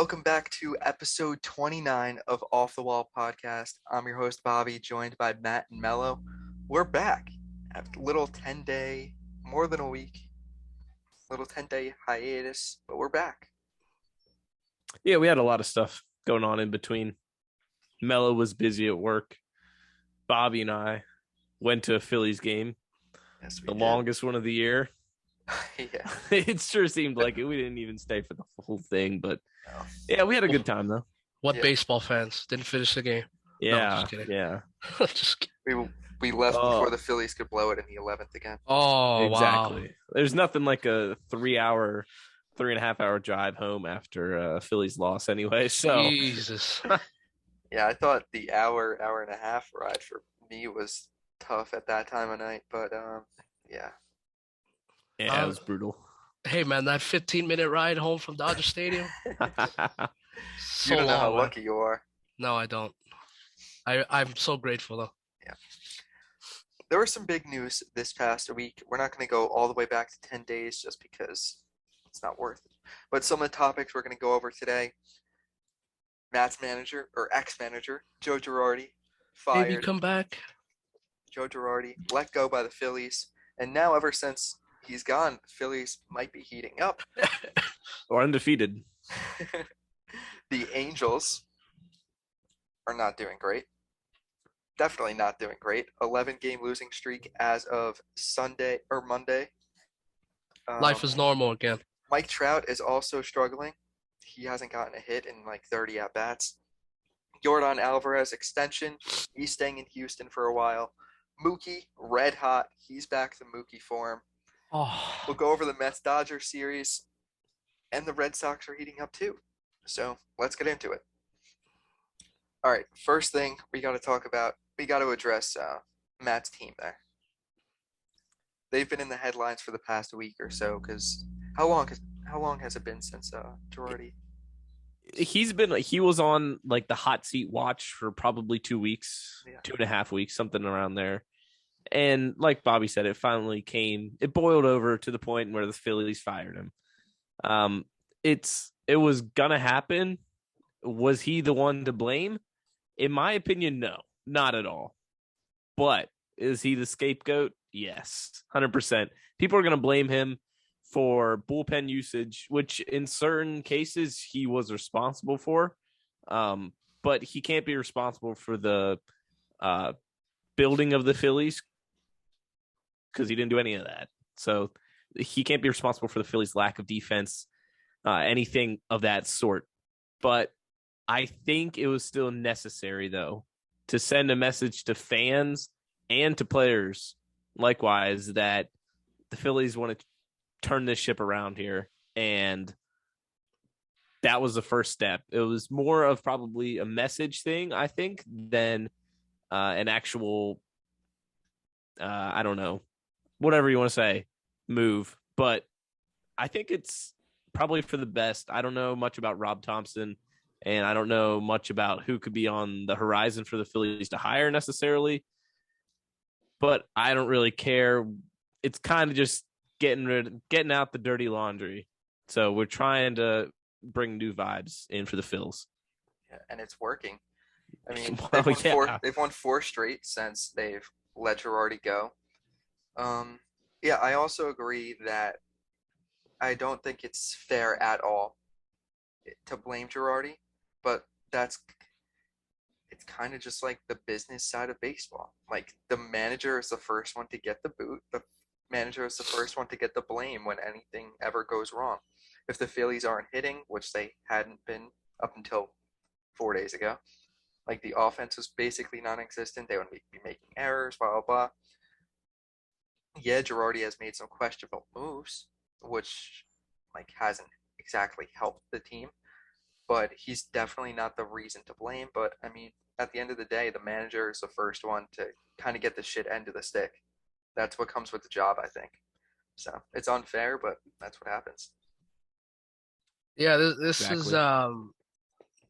Welcome back to episode 29 of Off the Wall Podcast. I'm your host, Bobby, joined by Matt and Melo. We're back after a little 10-day, more than a week, little 10-day hiatus, but we're back. Yeah, we had a lot of stuff going on in between. Melo was busy at work. Bobby and I went to a Phillies game, Yes, we the did. longest one of the year. Yeah. It sure seemed like it. We didn't even stay for the whole thing, but No. yeah, we had a good time though. What Yeah. baseball fans didn't finish the game? Yeah, just kidding. yeah, Just kidding. We left Oh. before the Phillies could blow it in the 11th again. Oh, exactly. wow. There's nothing like a 3.5 hour drive home after a Phillies loss anyway. So Jesus. Yeah, I thought the hour and a half ride for me was tough at that time of night, but yeah. yeah, it was brutal. Hey, man, that 15-minute ride home from Dodger Stadium. So You don't know long, how man. lucky you are. No, I don't. I'm so grateful, though. There was some big news this past week. We're not going to go all the way back to 10 days just because it's not worth it. But some of the topics we're going to go over today. Matt's manager, or ex-manager, Joe Girardi, fired. Baby, come back. Joe Girardi let go by the Phillies. And now ever since he's gone, the Phillies might be heating up. Or undefeated. The Angels are not doing great. Definitely not doing great. 11-game losing streak as of Sunday or Monday. Life is normal again. Mike Trout is also struggling. He hasn't gotten a hit in like 30 at-bats. Yordan Alvarez extension. He's staying in Houston for a while. Mookie, red hot. He's back to Mookie form. Oh, We'll go over the Mets-Dodgers series. And the Red Sox are heating up too. So let's get into it. All right, first thing we got to address Matt's team there. They've been in the headlines for the past week or so because how long has it been since Girardi? He was on like the hot seat watch for probably 2 weeks, Yeah. 2.5 weeks, something around there. And like Bobby said, it boiled over to the point where the Phillies fired him. It was gonna happen. Was he the one to blame? In my opinion, no, not at all. But is he the scapegoat? Yes, 100%. People are gonna blame him for bullpen usage, which in certain cases he was responsible for. But he can't be responsible for the building of the Phillies because he didn't do any of that. So he can't be responsible for the Phillies' lack of defense, anything of that sort. But I think it was still necessary, though, to send a message to fans and to players, likewise, that the Phillies want to turn this ship around here. And that was the first step. It was more of probably a message thing, I think, than an actual, I don't know, whatever you want to say, move. But I think it's probably for the best. I don't know much about Rob Thompson, and I don't know much about who could be on the horizon for the Phillies to hire necessarily. But I don't really care. It's kind of just getting out the dirty laundry. So we're trying to bring new vibes in for the Phils. Yeah, and it's working. I mean, Well, they've won 4 straight since they've let Girardi go. Yeah, I also agree that I don't think it's fair at all to blame Girardi, but it's kind of just like the business side of baseball. Like the manager is the first one to get the boot. The manager is the first one to get the blame when anything ever goes wrong. If the Phillies aren't hitting, which they hadn't been up until 4 days ago, like the offense was basically non-existent. They would be making errors, blah, blah, blah. Yeah, Girardi has made some questionable moves, which like hasn't exactly helped the team, but he's definitely not the reason to blame. But I mean, at the end of the day, the manager is the first one to kind of get the shit end of the stick. That's what comes with the job, I think. So it's unfair, but that's what happens. yeah, this Exactly. is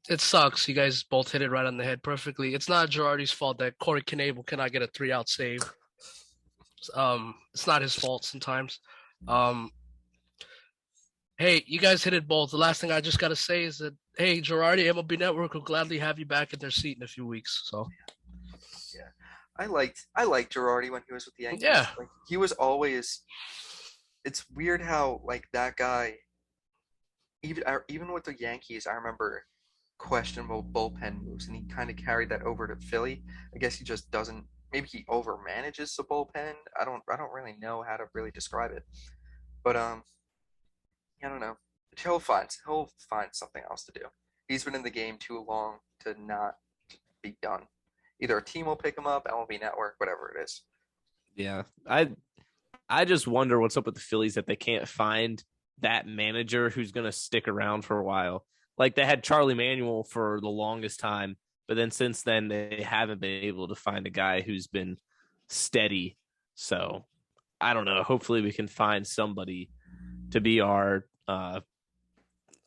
it sucks. You guys both hit it right on the head perfectly. It's not Girardi's fault that Corey Knebel cannot get a 3-out save. It's not his fault sometimes. Hey, you guys hit it both. The last thing I just gotta say is that hey, Girardi, MLB Network will gladly have you back in their seat in a few weeks. So Yeah, I liked Girardi when he was with the yeah, Yankees. Like he was always. It's weird how like that guy even with the Yankees, I remember questionable bullpen moves, and he kind of carried that over to Philly. I guess he just doesn't. Maybe he overmanages the bullpen. I don't really know how to really describe it, but I don't know. He'll find something else to do. He's been in the game too long to not be done. Either a team will pick him up, MLB Network, whatever it is. Yeah. I just wonder what's up with the Phillies that they can't find that manager who's going to stick around for a while. Like they had Charlie Manuel for the longest time, but then since then they haven't been able to find a guy who's been steady. So I don't know. Hopefully we can find somebody to be our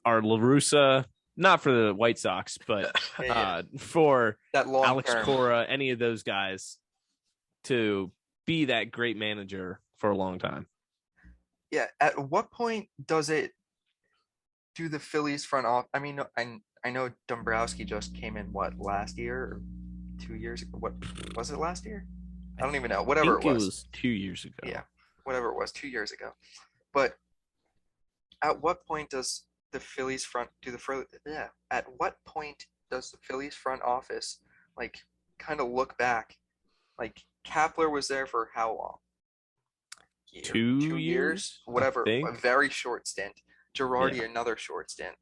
LaRussa, not for the White Sox, but Yeah, for that long Alex term. Cora, any of those guys to be that great manager for a long time. Yeah, at what point does it do the Phillies front off? I mean, I know Dombrowski just came in what last year or 2 years ago. What was it last year? I don't even know. I Whatever it think it was. was 2 years ago. Yeah, whatever it was 2 years ago. But at what point does the Phillies front do the yeah? At what point does the Phillies front office like kind of look back? Like Kapler was there for how long? Year, Two 2 years, years, I whatever. A think. very short stint. Yeah. Girardi another short stint.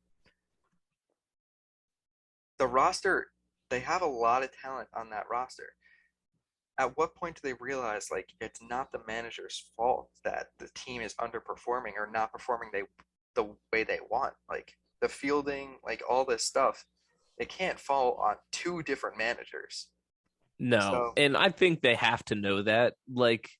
The roster, they have a lot of talent on that roster. At what point do they realize like it's not the manager's fault that the team is underperforming or not performing the way they want? Like the fielding, like all this stuff, it can't fall on two different managers. No. So And I think they have to know that. Like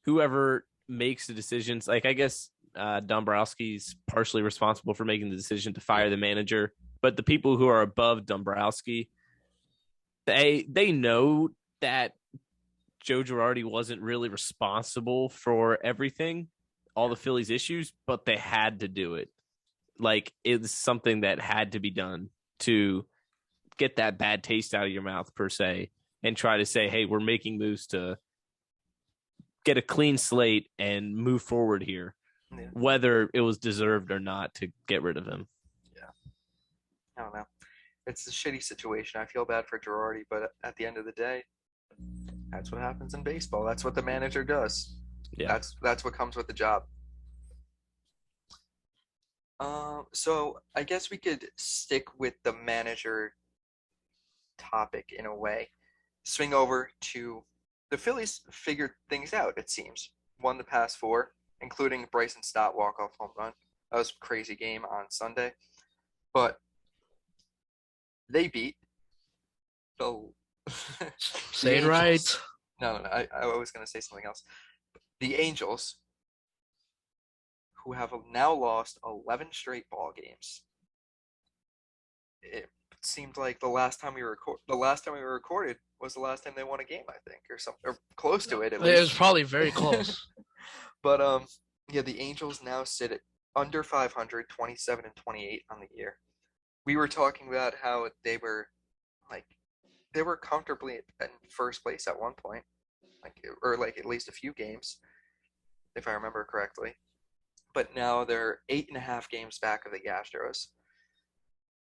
whoever makes the decisions, like I guess Dombrowski's partially responsible for making the decision to fire yeah, the manager, but the people who are above Dombrowski, they know that Joe Girardi wasn't really responsible for everything, all yeah, the Phillies issues, but they had to do it. Like it's something that had to be done to get that bad taste out of your mouth per se, and try to say, hey, we're making moves to get a clean slate and move forward here, yeah, whether it was deserved or not to get rid of him. yeah. I don't know. It's a shitty situation. I feel bad for Girardi, but at the end of the day, that's what happens in baseball. That's what the manager does. Yeah. That's what comes with the job. So I guess we could stick with the manager topic in a way. Swing over to the Phillies figured things out, it seems. Won the past four, including Bryson Stott walk-off home run. That was a crazy game on Sunday. But they beat the the say it right. Angels. No. I was going to say something else. The Angels, who have now lost 11 straight ball games. It seemed like the last time we recorded was the last time they won a game, I think, or something, or close to it at It was least. probably very close. But yeah, the Angels now sit at under 500, 27 and 28 on the year. We were talking about how like they were comfortably in first place at one point, like or like at least a few games, if I remember correctly. But now they're 8.5 games back of the Astros,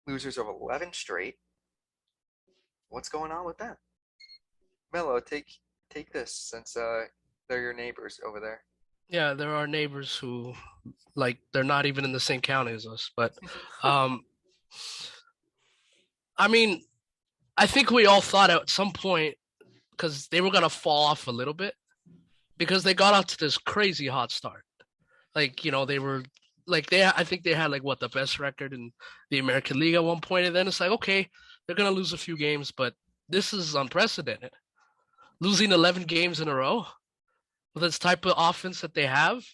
losers of 11 straight. What's going on with that? Melo, take this since they're your neighbors over there. Yeah, there are neighbors who like they're not even in the same county as us, but um I mean, I think we all thought at some point because they were gonna fall off a little bit because they got out to this crazy hot start. Like, they were like I think they had like what the best record in the American League at one point, and then it's like, okay, they're gonna lose a few games, but this is unprecedented. Losing 11 games in a row with this type of offense that they have,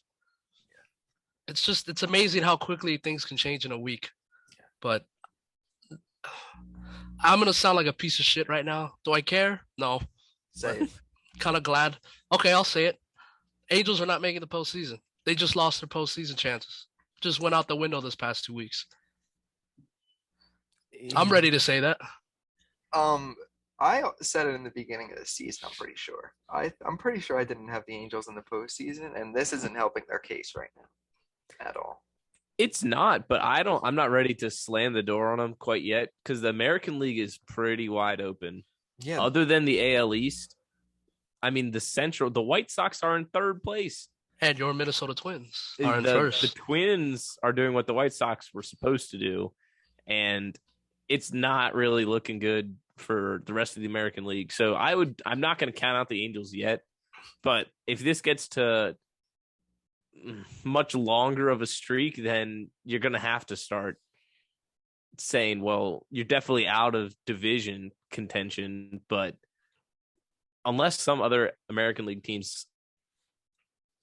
it's amazing how quickly things can change in a week. But I'm gonna sound like a piece of shit right now. Do I care? No, Say but it. kind of glad. Okay, I'll say it. Angels are not making the postseason. They just lost their postseason chances. just went out the window this past 2 weeks. I'm ready to say that. I said it in the beginning of the season. I'm pretty sure. I'm pretty sure I didn't have the Angels in the postseason, and this isn't helping their case right now at all. It's not, but I'm not ready to slam the door on them quite yet because the American League is pretty wide open. Yeah. Other than the AL East, I mean, the White Sox are in third place. And your Minnesota Twins are in first. The Twins are doing what the White Sox were supposed to do, and it's not really looking good for the rest of the American League. So I'm not going to count out the Angels yet, but if this gets to much longer of a streak, then you're going to have to start saying, well, you're definitely out of division contention, but unless some other American League teams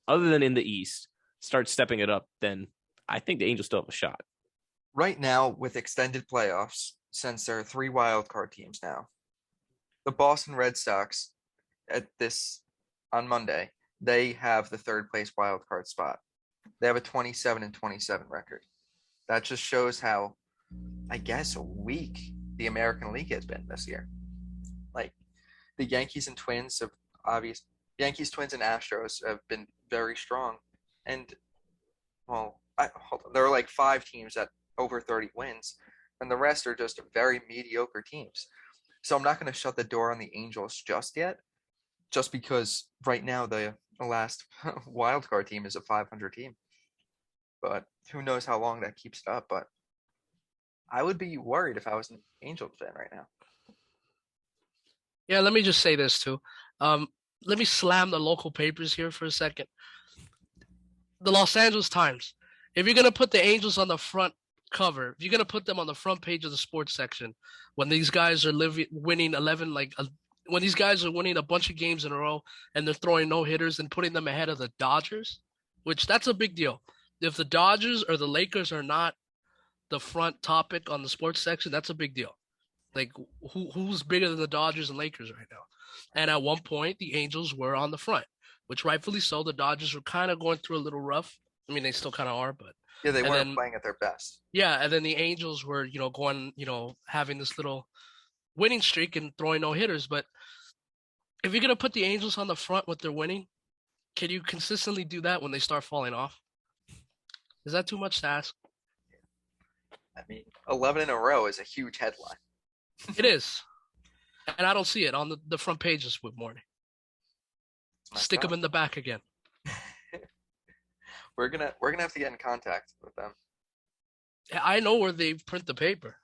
other than in the East start stepping it up, then I think the Angels still have a shot. Right now, with extended playoffs, since there are 3 wild card teams now, the Boston Red Sox on Monday, they have the third place wild card spot. They have a 27-27 record. That just shows how, I guess, weak the American League has been this year. Like the Yankees, Twins, and Astros have been very strong, and there are like 5 teams at over 30 wins, and the rest are just very mediocre teams. So I'm not going to shut the door on the Angels just yet, just because right now the last wild card team is a 500 team. But who knows how long that keeps it up. But I would be worried if I was an Angels fan right now. Yeah, let me just say this too. Let me slam the local papers here for a second. The Los Angeles Times. If you're going to put the Angels on the front cover, if you're going to put them on the front page of the sports section, when these guys are winning 11, when these guys are winning a bunch of games in a row and they're throwing no-hitters and putting them ahead of the Dodgers, which that's a big deal. If the Dodgers or the Lakers are not the front topic on the sports section, that's a big deal. Like, who's bigger than the Dodgers and Lakers right now? And at one point, the Angels were on the front, which rightfully so. The Dodgers were kind of going through a little rough. I mean, they still kind of are, but yeah, they weren't playing at their best. Yeah, and then the Angels were, going, having this little winning streak and throwing no hitters. But if you're gonna put the Angels on the front with their winning, can you consistently do that when they start falling off? Is that too much to ask? I mean, 11 in a row is a huge headline. It is. And I don't see it on the front pages with morning. Stick them in the back again. We're gonna have to get in contact with them. I know where they print the paper.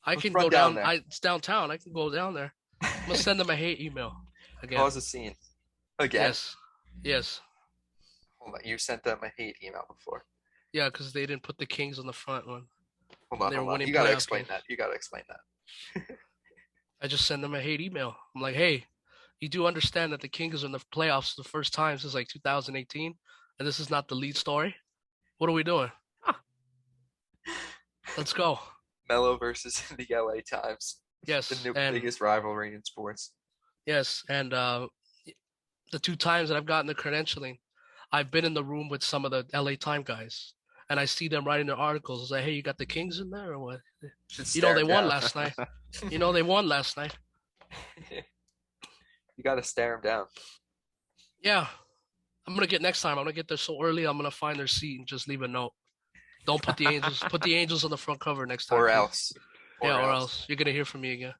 I can go down. It's downtown. I can go down there. I'm gonna send them a hate email again. Cause a scene. Again. Yes. Hold on. You sent them a hate email before. Yeah, because they didn't put the Kings on the front one. Hold on. You gotta explain that. I just send them a hate email. I'm like, hey, you do understand that the Kings are in the playoffs for the first time since 2018, and this is not the lead story? What are we doing? Let's go. Melo versus the LA Times. Yes. The biggest rivalry in sports. Yes, and the 2 times that I've gotten the credentialing, I've been in the room with some of the LA Times guys, and I see them writing their articles. I was like, hey, you got the Kings in there or what? They won last night. They won last night. You got to stare them down. Yeah. I'm going to next time, I'm going to get there so early, I'm going to find their seat and just leave a note. Don't put the Angels, put the Angels on the front cover next time. Or else. Or else. You're going to hear from me again.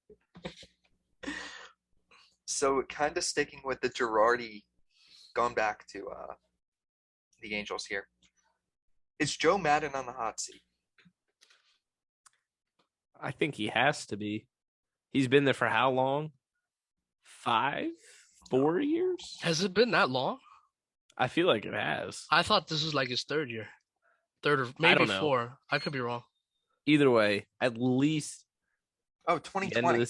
So kind of sticking with the Girardi, going back to the Angels here. Is Joe Maddon on the hot seat? I think he has to be. He's been there for how long? 4 years? Has it been that long? I feel like it has. I thought this was like his 3rd year. 3rd or maybe 4. I could be wrong. Either way, at least. Oh, 2020.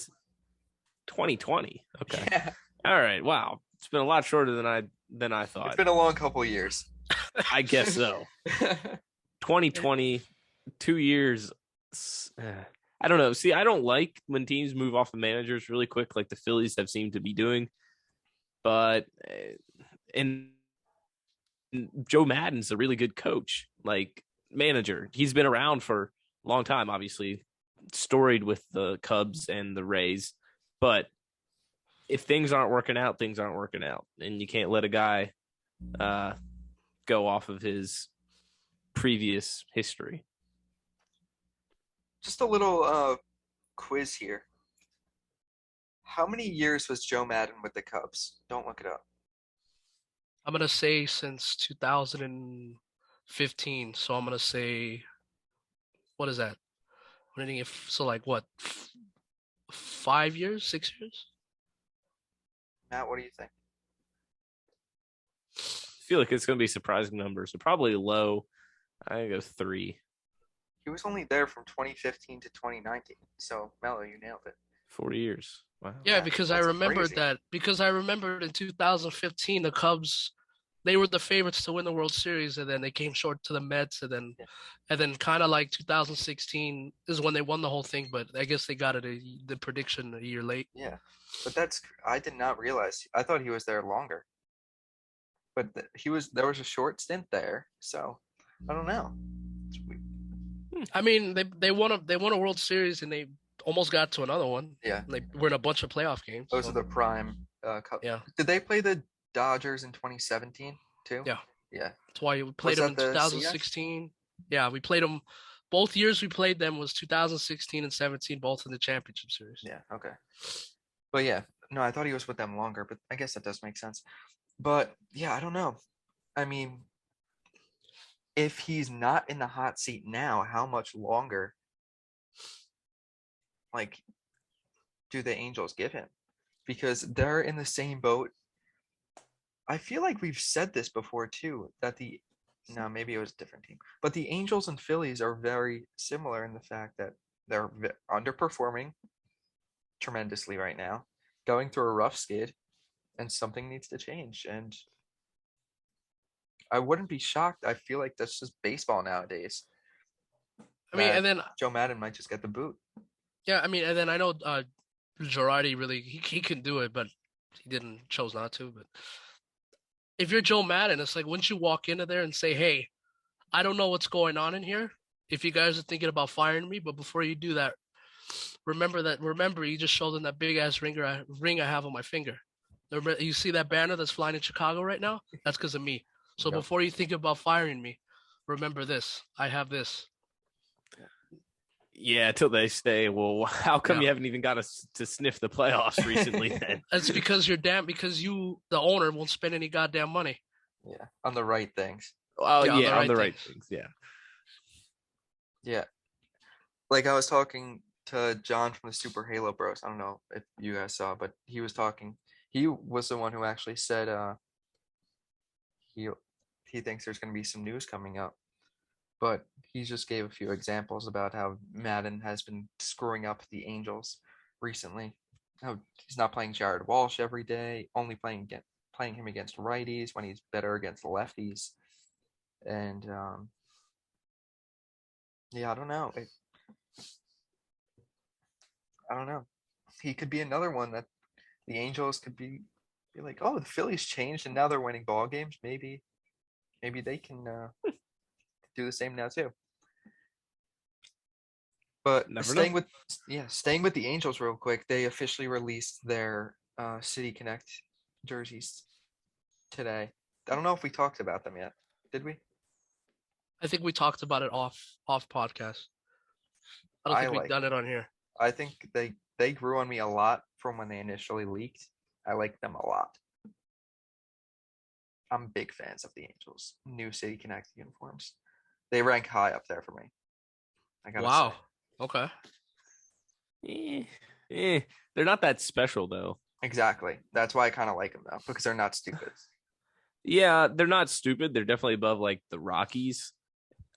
2020. Okay. Yeah. All right. Wow. It's been a lot shorter than I thought. It's been a long couple of years. I guess so. 2020, 2 years. I don't know. See, I don't like when teams move off of managers really quick, like the Phillies have seemed to be doing. But and Joe Maddon's a really good coach. Like, manager. He's been around for a long time, obviously, storied with the Cubs and the Rays. But if things aren't working out, things aren't working out. And you can't let a guy go off of his previous history. Just a little quiz here. How many years was Joe Madden with the Cubs? Don't look it up. I'm gonna say since 2015. So I'm gonna say, what is that? So like what? 5 years, 6 years? Matt, what do you think? I feel like it's going to be surprising numbers. So probably low. I go 3. He was only there from 2015 to 2019. So, Melo, you nailed it. 40 years. Wow. Yeah, Yeah, because I that's remembered crazy. that. Because I remembered in 2015 the Cubs, they were the favorites to win the World Series, and then they came short to the Mets, and then Yeah. kind of like 2016 is when they won the whole thing. But I guess they got the prediction a year late. Yeah. But I did not realize. I thought he was there longer. But there was a short stint there. So, I don't know. I mean, they won a World Series, and they almost got to another one. Yeah. They were in a bunch of playoff games. Those So, are the prime Cup. yeah, Did they play the Dodgers in 2017 too? yeah. Yeah. That's why we played Was them that in the CS? 2016. Yeah, we played them both years. We played them was 2016 and 17, both in the championship series. Yeah, okay. But yeah, no, I thought he was with them longer, but I guess that does make sense. But yeah, I don't know. I mean, if he's not in the hot seat now, how much longer like do the Angels give him? Because they're in the same boat. I feel like we've said this before too, that no, maybe it was a different team, but the Angels and Phillies are very similar in the fact that they're underperforming tremendously right now, going through a rough skid, and something needs to change. And I wouldn't be shocked. I feel like that's just baseball nowadays. I mean, That and then Joe Madden might just get the boot. yeah, I mean, and then I know Girardi really he can do it, but he chose not to. But if you're Joe Madden, it's like once you walk into there and say, "Hey, I don't know what's going on in here. If you guys are thinking about firing me, but before you do that, remember you just showed them that big ass ring I have on my finger. You see that banner that's flying in Chicago right now? That's because of me. So Yep. before you think about firing me, remember this. I have this. Yeah, till they say, well, how come Yeah. you haven't even got us to sniff the playoffs recently then? That's because you, the owner, won't spend any goddamn money. Yeah, on the right things. Oh, Yeah, yeah, on on the the right right things. Yeah. Yeah, like I was talking to John from the Super Halo Bros. I don't know if you guys saw, but he was talking. He was the one who actually said he he thinks there's going to be some news coming up, but he just gave a few examples about how Madden has been screwing up the Angels recently. How he's not playing Jared Walsh every day, only playing him against righties when he's better against lefties, and yeah, I don't know. I don't know. He could be another one that the Angels could be like, oh, the Phillies changed and now they're winning ball games. Maybe they can do the same now too. But Never know. staying with the Angels real quick, they officially released their City Connect jerseys today. I don't know if we talked about them yet. Did we? I think we talked about it off podcast. I don't think we've done it on here. I think they grew on me a lot from when they initially leaked. I like them a lot. I'm big fans of the Angels new City Connect uniforms. They rank high up there for me. I gotta Wow. say. Okay. They're not that special though. Exactly. That's why I kind of like them though, because they're not stupid. Yeah, they're not stupid. They're definitely above like the Rockies.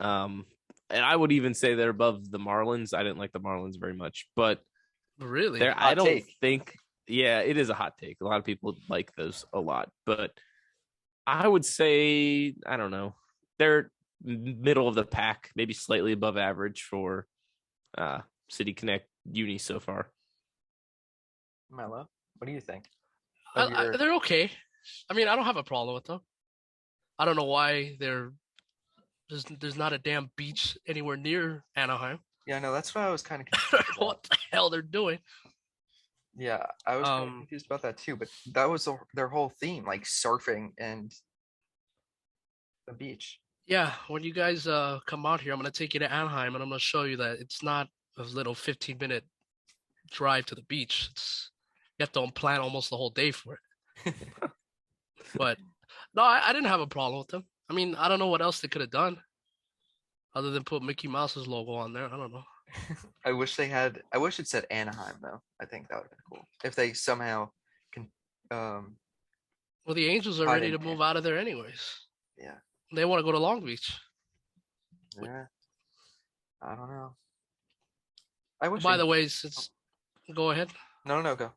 And I would even say they're above the Marlins. I didn't like the Marlins very much, but Really? I don't take. think. Yeah, it is a hot take. A lot of people like those a lot, but I would say I don't know. They're middle of the pack, maybe slightly above average for City Connect uni so far. Melo, what do you think? They're okay. I mean, I don't have a problem with them. I don't know why they're There's not a damn beach anywhere near Anaheim. Yeah, no, that's what I was kind of confused about. What the hell they're doing? Yeah, I was kind of Um, confused about that too, but that was their whole theme, like surfing and the beach. yeah, when you guys come out here, I'm gonna take you to Anaheim and I'm gonna show you that it's not a little 15-minute drive to the beach. It's you have to plan almost the whole day for it. But no, I didn't have a problem with them. I mean, I don't know what else they could have done other than put Mickey Mouse's logo on there. I don't know. I wish they had. I wish it said Anaheim though. I think that would have been cool if they somehow can. Well, the Angels are Tied ready in to move out of there anyways. Yeah, They want to go to Long Beach. yeah. I don't know. I wish. By They, the way, since go ahead. no, go.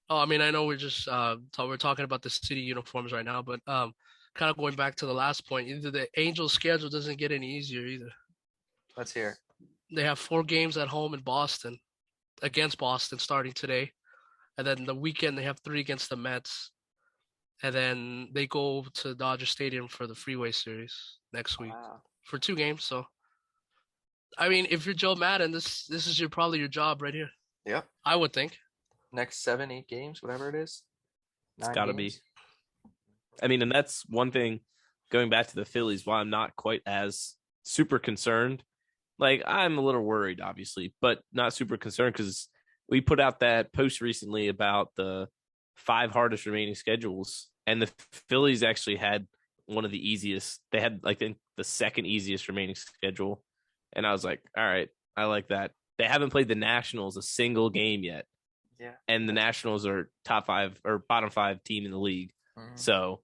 Oh, I mean, I know we're just we're talking about the city uniforms right now, but kind of going back to the last point, either the Angels' schedule doesn't get any easier either. Let's hear. It. They have 4 games at home in Boston, against Boston starting today, and then the weekend they have 3 against the Mets, and then they go to Dodger Stadium for the Freeway Series next week Wow. for 2 games. So, I mean, if you're Joe Madden, this is probably your job right here. Yep. I would think. Next 7, 8 games, whatever it is. It's 9 got to be. games. I mean, and that's one thing going back to the Phillies, why I'm not quite as super concerned. Like, I'm a little worried, obviously, but not super concerned because we put out that post recently about the 5 hardest remaining schedules, and the Phillies actually had one of the easiest. They had, like, the second easiest remaining schedule, and I was like, all right, I like that. They haven't played the Nationals a single game yet. Yeah. And the Nationals are top 5 or bottom 5 team in the league. Mm-hmm. So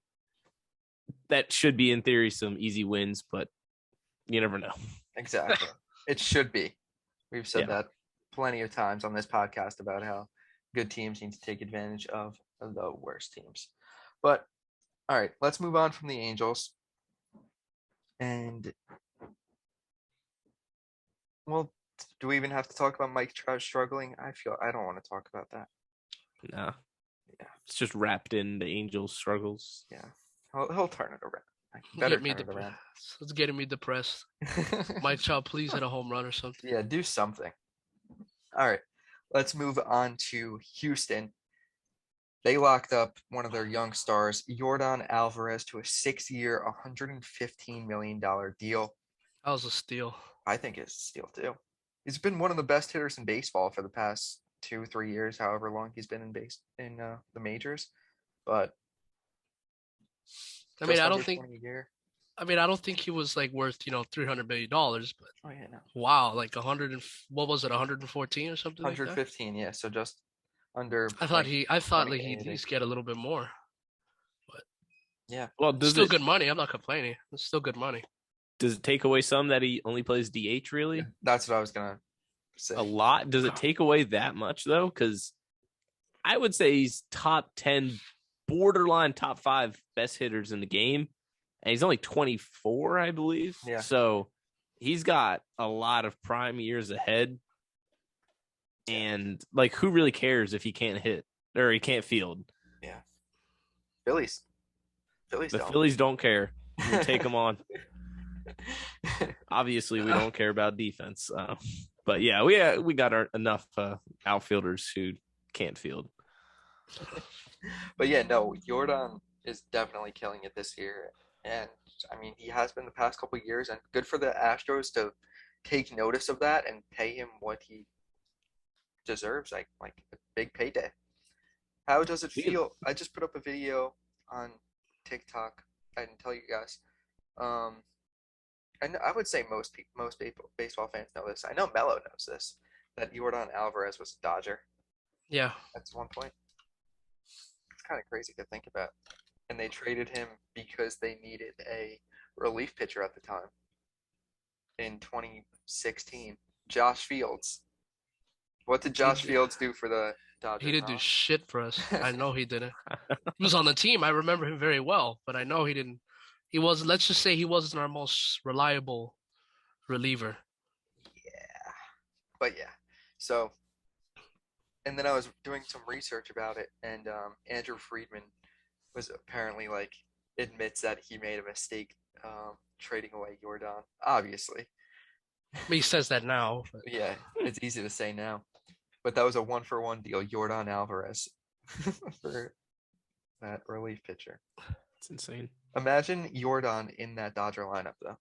that should be in theory some easy wins, but you never know. Exactly. It should be. We've said Yeah. that plenty of times on this podcast about how good teams need to take advantage of the worst teams. But all right, let's move on from the Angels. And well, do we even have to talk about Mike Trout struggling? I don't want to talk about that. Nah. Yeah. It's just wrapped in the Angels' struggles. Yeah. He'll turn it around. Better turn it around. It's getting me depressed. Mike Trout, please hit a home run or something. Yeah, do something. All right, let's move on to Houston. They locked up one of their young stars, Yordan Alvarez, to a 6-year, $115 million deal. That was a steal. I think it's a steal too. He's been one of the best hitters in baseball for the past 2-3 years, however long he's been in the majors. But I mean, I don't think he was like worth $300 million, but oh yeah, no, wow, like 100 and what was it, 114 or something like that? 115, yeah. So just under. I thought like 28, he'd at least get a little bit more. But yeah, Well, it's still good money. I'm not complaining. It's still good money. Does it take away some that he only plays DH? Really, that's what I was gonna say. A lot. Does it take away that much though? Because I would say he's top 10, borderline top 5 best hitters in the game, and he's only 24, I believe. Yeah. So he's got a lot of prime years ahead. And like, who really cares if he can't hit or he can't field? Yeah. Phillies. The Phillies don't care. We'll take them on. Obviously, we don't care about defense. But yeah, we got enough outfielders who can't field. But yeah, no, Yordan is definitely killing it this year. And I mean, he has been the past couple of years, and good for the Astros to take notice of that and pay him what he deserves, like a big payday. How does it feel? I just put up a video on TikTok. I didn't tell you guys. And I would say most baseball fans know this. I know Melo knows this, that Yordan Alvarez was a Dodger. Yeah. At one point. It's kind of crazy to think about. And they traded him because they needed a relief pitcher at the time. In 2016, Josh Fields. What did Josh Fields do for the Dodgers? He didn't do shit for us. I know he didn't. He was on the team. I remember him very well, but I know he didn't. He was. Let's just say he wasn't our most reliable reliever. Yeah, but yeah. So, and then I was doing some research about it, and Andrew Friedman was apparently admits that he made a mistake trading away Yordan, obviously. I mean, he says that now. But Yeah, it's easy to say now. But that was a 1-for-1 deal, Yordan Alvarez, for that relief pitcher. It's insane. Imagine Yordan in that Dodger lineup, though.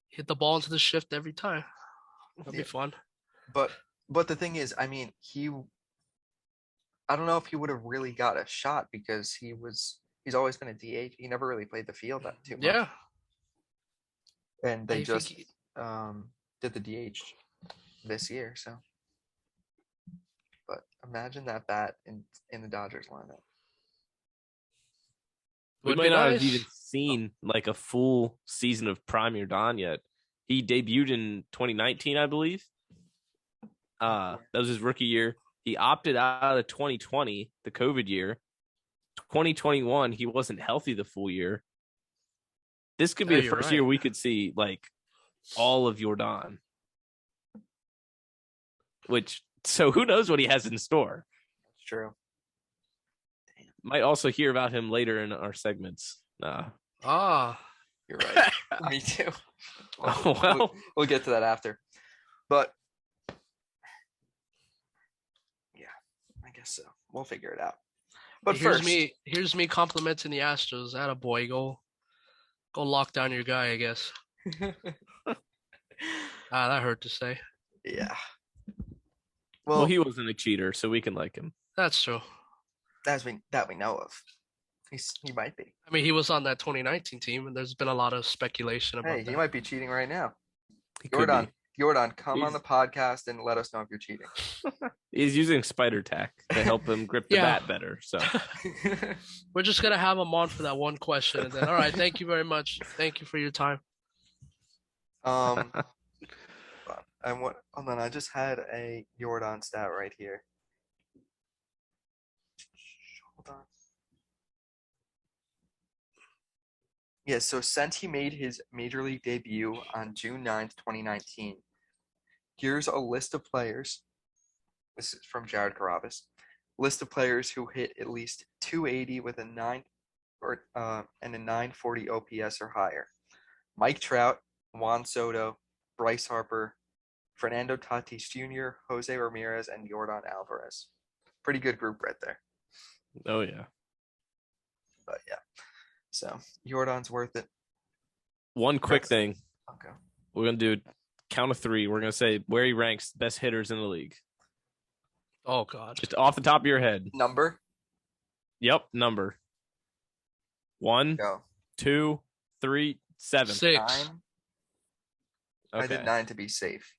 hit the ball into the shift every time. That'd Yeah. be fun. But the thing is, I mean, I don't know if he would have really got a shot because he's always been a DH. He never really played the field that too much. Yeah. And they I just think did the DH this year, so. But imagine that bat in the Dodgers lineup. We Would might be not have nice. even seen like a full season of Prime Yordan yet. He debuted in 2019, I believe. That was his rookie year. He opted out of 2020, the COVID year. 2021, he wasn't healthy the full year. This could be Yeah, the you're first right. year we could see like all of Yordan. So who knows what he has in store? That's true. Might also hear about him later in our segments. You're right. Me too. Oh, well. We'll get to that after. But yeah, I guess so. We'll figure it out. But here's first, here's me complimenting the Astros. Atta Boy, go lock down your guy, I guess. That hurt to say. yeah. Well, he wasn't a cheater, so we can like him. That's true. that we know of. He might be. I mean, he was on that 2019 team, and there's been a lot of speculation about Hey, that. he might be cheating right now. He could be. Jordan, come on He's- the podcast and let us know if you're cheating. He's using spider tack to help him grip the Yeah. bat better. So We're just gonna have him on for that one question, and then all right, thank you very much. Thank you for your time. Hold on, I just had a Jordan stat right here. Hold on. Yeah, so since he made his major league debut on June 9th, 2019, here's a list of players. This is from Jared Carabas. List of players who hit at least 280 with a 940 OPS or higher. Mike Trout, Juan Soto, Bryce Harper, Fernando Tatis Jr., Jose Ramirez, and Yordan Alvarez. Pretty good group right there. oh yeah. But yeah. So Jordan's worth it. One quick Rex- thing. Okay. We're gonna do count of three. We're gonna say where he ranks best hitters in the league. Oh God. Just off the top of your head. Number? Yep, number. 1, Go. 2, 3, 7. 6. 9. I did 9 to be safe.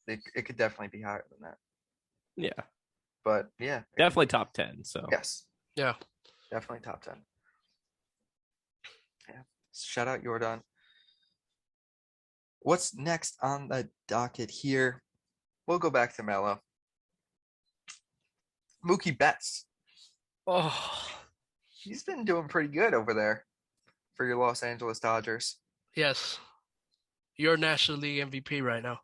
It could definitely be higher than that. Yeah, But yeah. definitely top 10. So Yes. Yeah. Definitely top 10. Yeah. Shout out Yordan. What's next on the docket here? We'll go back to Melo. Mookie Betts. Oh He's been doing pretty good over there for your Los Angeles Dodgers. yes. You're National League MVP right now.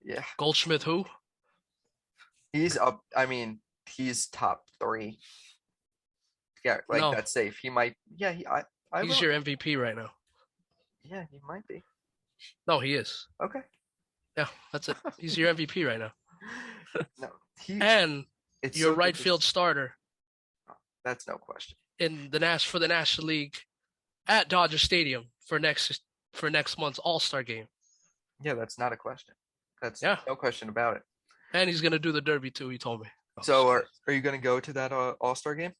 Yeah. Goldschmidt, who? He's up. I mean, he's top 3. Yeah, like No. that's safe. He might. Yeah, I He's will. your MVP right now. Yeah, he might be. No, he is. Okay. Yeah, that's it. He's your MVP right now. No, And it's your so right good to field see. starter That's no question. in the National League at Dodger Stadium for next month's All-Star game. Yeah, that's not a question. That's Yeah. no question about it. And he's gonna do the Derby too. He told me. So, are you going to go to that All-Star game?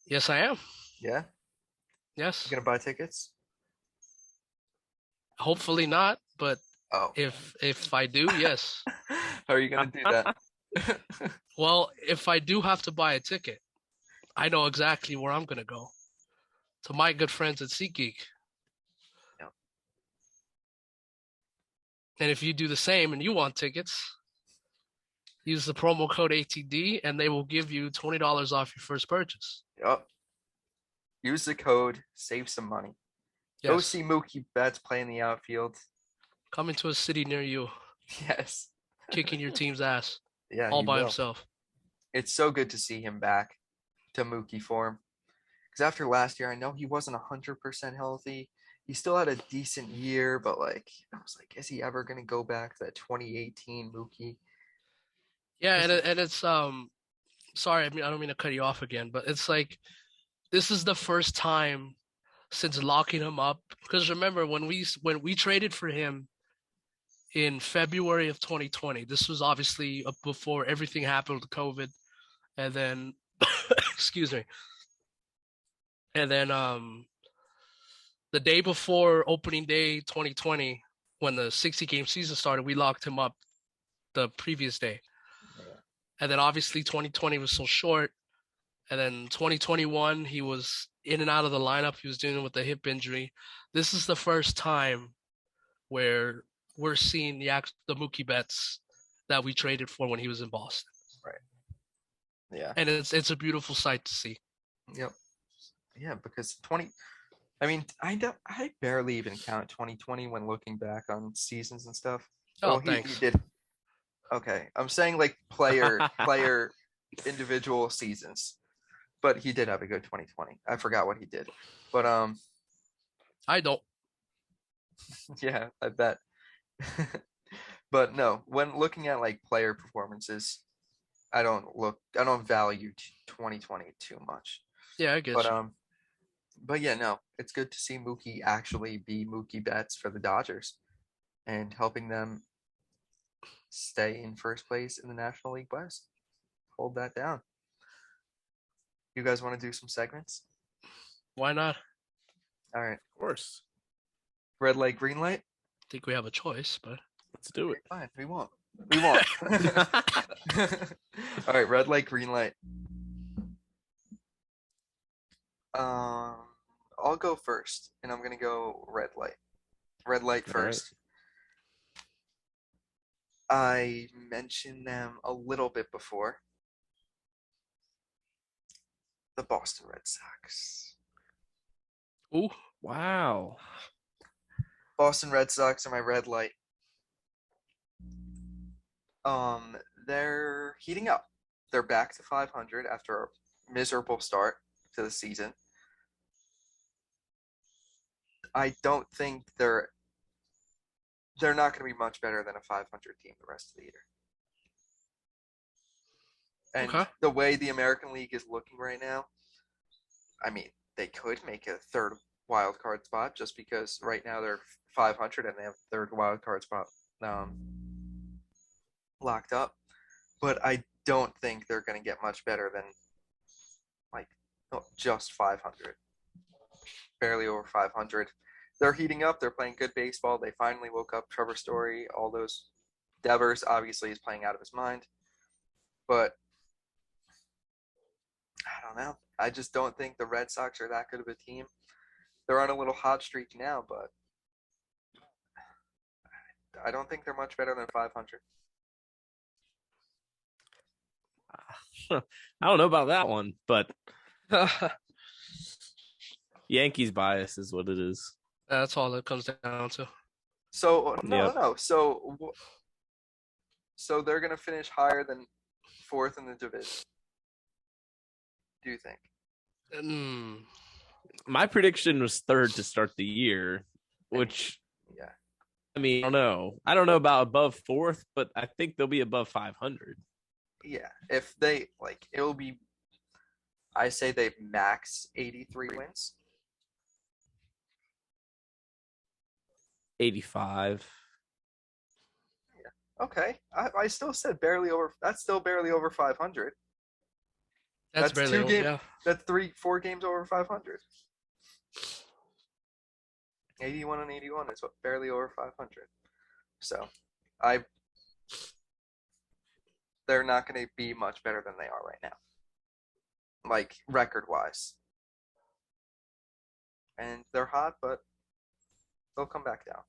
Yes, I am. Yeah, Yes. you going to buy tickets? Hopefully not, but Oh, if I do, yes. how are you going to do that? Well, if I do have to buy a ticket, I know exactly where I'm gonna go. To my good friends at SeatGeek. Yep. And if you do the same and you want tickets, use the promo code ATD and they will give you $20 off your first purchase. Yep. Use the code, save some money. Go Yes. see Mookie Betts play in the outfield. Coming to a city near you, Yes. kicking your team's ass Yeah, all he by will. himself. It's so good to see him back to Mookie for him. Because after last year, I know he wasn't 100% healthy. He still had a decent year, but like I was like, is he ever gonna go back to that 2018 Mookie? Yeah, and it's sorry, I don't mean to cut you off again, but it's like this is the first time since locking him up. Because remember when we traded for him in February of 2020, this was obviously before everything happened with COVID, and then excuse me, and then the day before opening day 2020, when the 60-game season started, we locked him up the previous day. And then obviously 2020 was so short. And then 2021, he was in and out of the lineup. He was dealing with a hip injury. This is the first time where we're seeing the Mookie Betts that we traded for when he was in Boston. Right. Yeah. And it's a beautiful sight to see. Yep. Yeah, because I barely even count 2020 when looking back on seasons and stuff. Oh, Well, thanks. he did. Okay, I'm saying like player individual seasons, but he did have a good 2020. I forgot what he did, but I don't. yeah, I bet. But no, when looking at like player performances, I don't value 2020 too much. Yeah, I get But you. But yeah, no, it's good to see Mookie actually be Mookie Betts for the Dodgers and helping them stay in first place in the National League West. Hold that down. You guys want to do some segments? Why not? All right. Of course. Red light, green light? I think we have a choice, but Let's do it. Fine, we won't. We won't. All right, red light, green light. I'll go first, and I'm gonna go red light. Red light All right. first. I mentioned them a little bit before. The Boston Red Sox. ooh, Wow. Boston Red Sox are my red light. They're heating up. They're back to 500 after a miserable start to the season. I don't think they're not going to be much better than a 500 team the rest of the year. And Okay. the way the American League is looking right now, I mean, they could make a third wild card spot just because right now they're 500 and they have a third wild card spot locked up. But I don't think they're going to get much better than just 500. Barely over 500. They're heating up. They're playing good baseball. They finally woke up. Trevor Story, all those. Devers obviously is playing out of his mind. But I don't know. I just don't think the Red Sox are that good of a team. They're on a little hot streak now, but I don't think they're much better than 500. I don't know about that one, but Yankees bias is what it is. that's all it comes down to. So Yep. no. So they're gonna finish higher than fourth in the division. Do you think? My prediction was third to start the year, which Yeah. I mean, I don't know. I don't know about above fourth, but I think they'll be above 500. Yeah. If they it'll be. I say they max 83 wins. 85. Okay. I still said barely over. That's still barely over 500. That's barely over, yeah. That's 4 games over 500. 81 and 81 is barely over 500. So, they're not going to be much better than they are right now, like record-wise. And they're hot, but they'll come back down.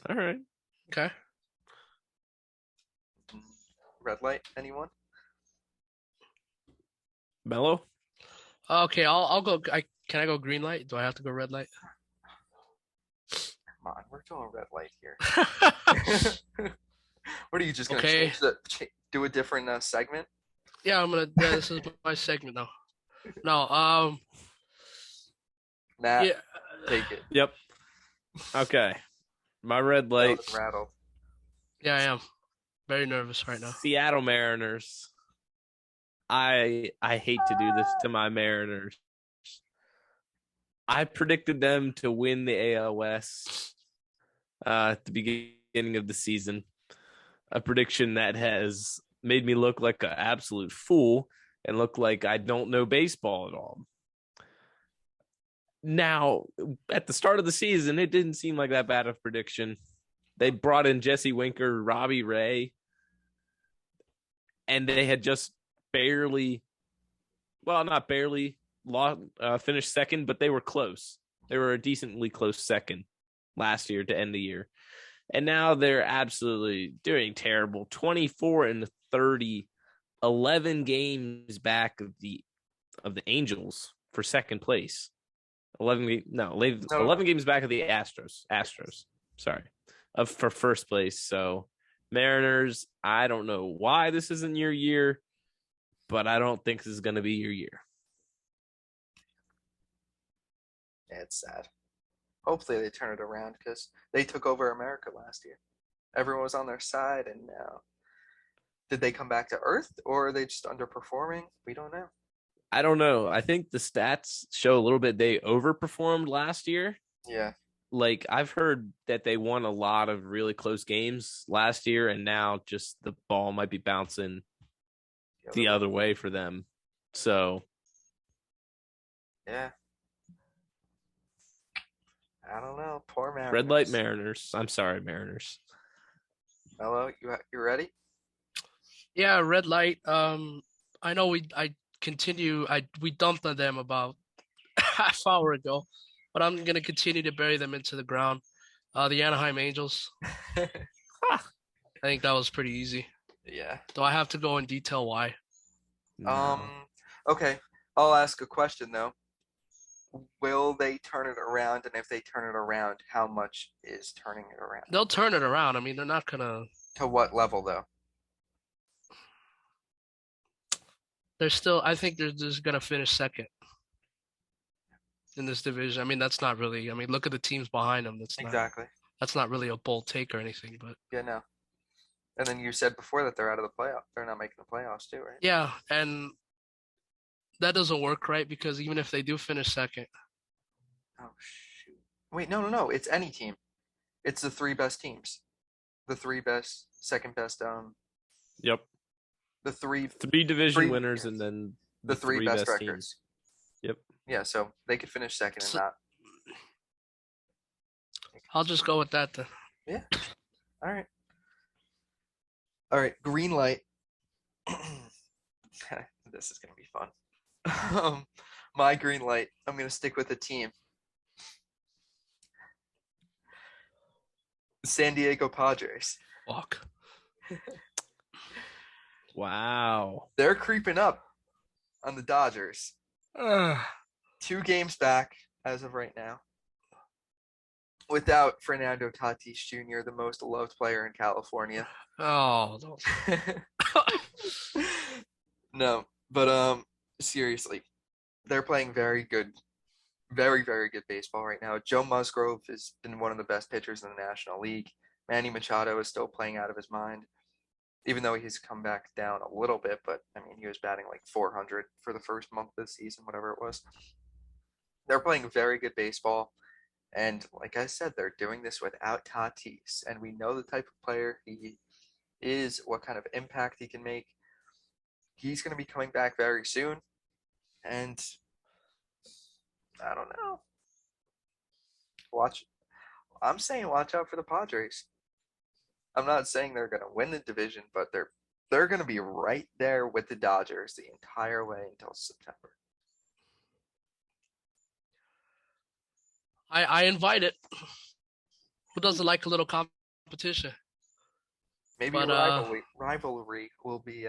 All right. Okay. Red light, anyone? Melo? Okay, I'll go. Can I go green light? Do I have to go red light? Come on, we're doing red light here. What are you just gonna Okay. do a different segment? Yeah, I'm gonna. Yeah, this is my segment now. No, Matt, yeah, take it. Yep. Okay. My red light. Bells rattled. yeah, I am very nervous right now. Seattle Mariners. I hate to do this to my Mariners. I predicted them to win the AL West at the beginning of the season. A prediction that has made me look like an absolute fool and look like I don't know baseball at all. Now, at the start of the season, it didn't seem like that bad of a prediction. They brought in Jesse Winker, Robbie Ray, and they had just barely, well, not barely, finished second, but they were close. They were a decently close second last year to end the year. And now they're absolutely doing terrible. 24-30, 11 games back of the Angels for second place. 11 games back of the Astros. Sorry. For first place. So Mariners, I don't know why this isn't your year, but I don't think this is going to be your year. Yeah, it's sad. Hopefully they turn it around because they took over America last year. Everyone was on their side, and now did they come back to earth or are they just underperforming? We don't know. I don't know. I think the stats show a little bit they overperformed last year. Yeah. Like I've heard that they won a lot of really close games last year, and now just the ball might be bouncing the other way for them. So yeah. I don't know. Poor Mariners. Red light Mariners. I'm sorry, Mariners. Melo, you ready? Yeah, red light. I know we dumped on them about half hour ago, but I'm gonna continue to bury them into the ground. The Anaheim Angels. I think that was pretty easy. Yeah. Do I have to go in detail why? No. Okay. I'll ask a question though. Will they turn it around? And if they turn it around, how much is turning it around? They'll turn it around. I mean, they're not gonna. To what level though? They're still. I think they're just gonna finish second in this division. I mean, that's not really. I mean, look at the teams behind them. Exactly. That's not really a bold take or anything, but yeah, no. And then you said before that they're out of the playoff. They're not making the playoffs too, right? Yeah, and that doesn't work, right? Because even if they do finish second, oh shoot! Wait, no. It's any team. It's the three best teams. The three best, second best. Yep. The three division winners, and then the three best records. Teams. Yep. Yeah, so they could finish second in that. I'll just go with that then. Yeah. All right. Green light. This is gonna be fun. My green light. I'm gonna stick with the team. San Diego Padres. Fuck. Wow. They're creeping up on the Dodgers. 2 games back as of right now. Without Fernando Tatis Jr., the most loved player in California. Oh, no, but seriously, they're playing very good, very, very good baseball right now. Joe Musgrove has been one of the best pitchers in the National League. Manny Machado is still playing out of his mind, even though he's come back down a little bit. But I mean, he was batting like 400 for the first month of the season, whatever it was. They're playing very good baseball. And like I said, they're doing this without Tatis. And we know the type of player he is, what kind of impact he can make. He's going to be coming back very soon. And I don't know. I'm saying watch out for the Padres. I'm not saying they're going to win the division, but they're going to be right there with the Dodgers the entire way until September. I invite it. Who doesn't like a little competition? Maybe rivalry will be.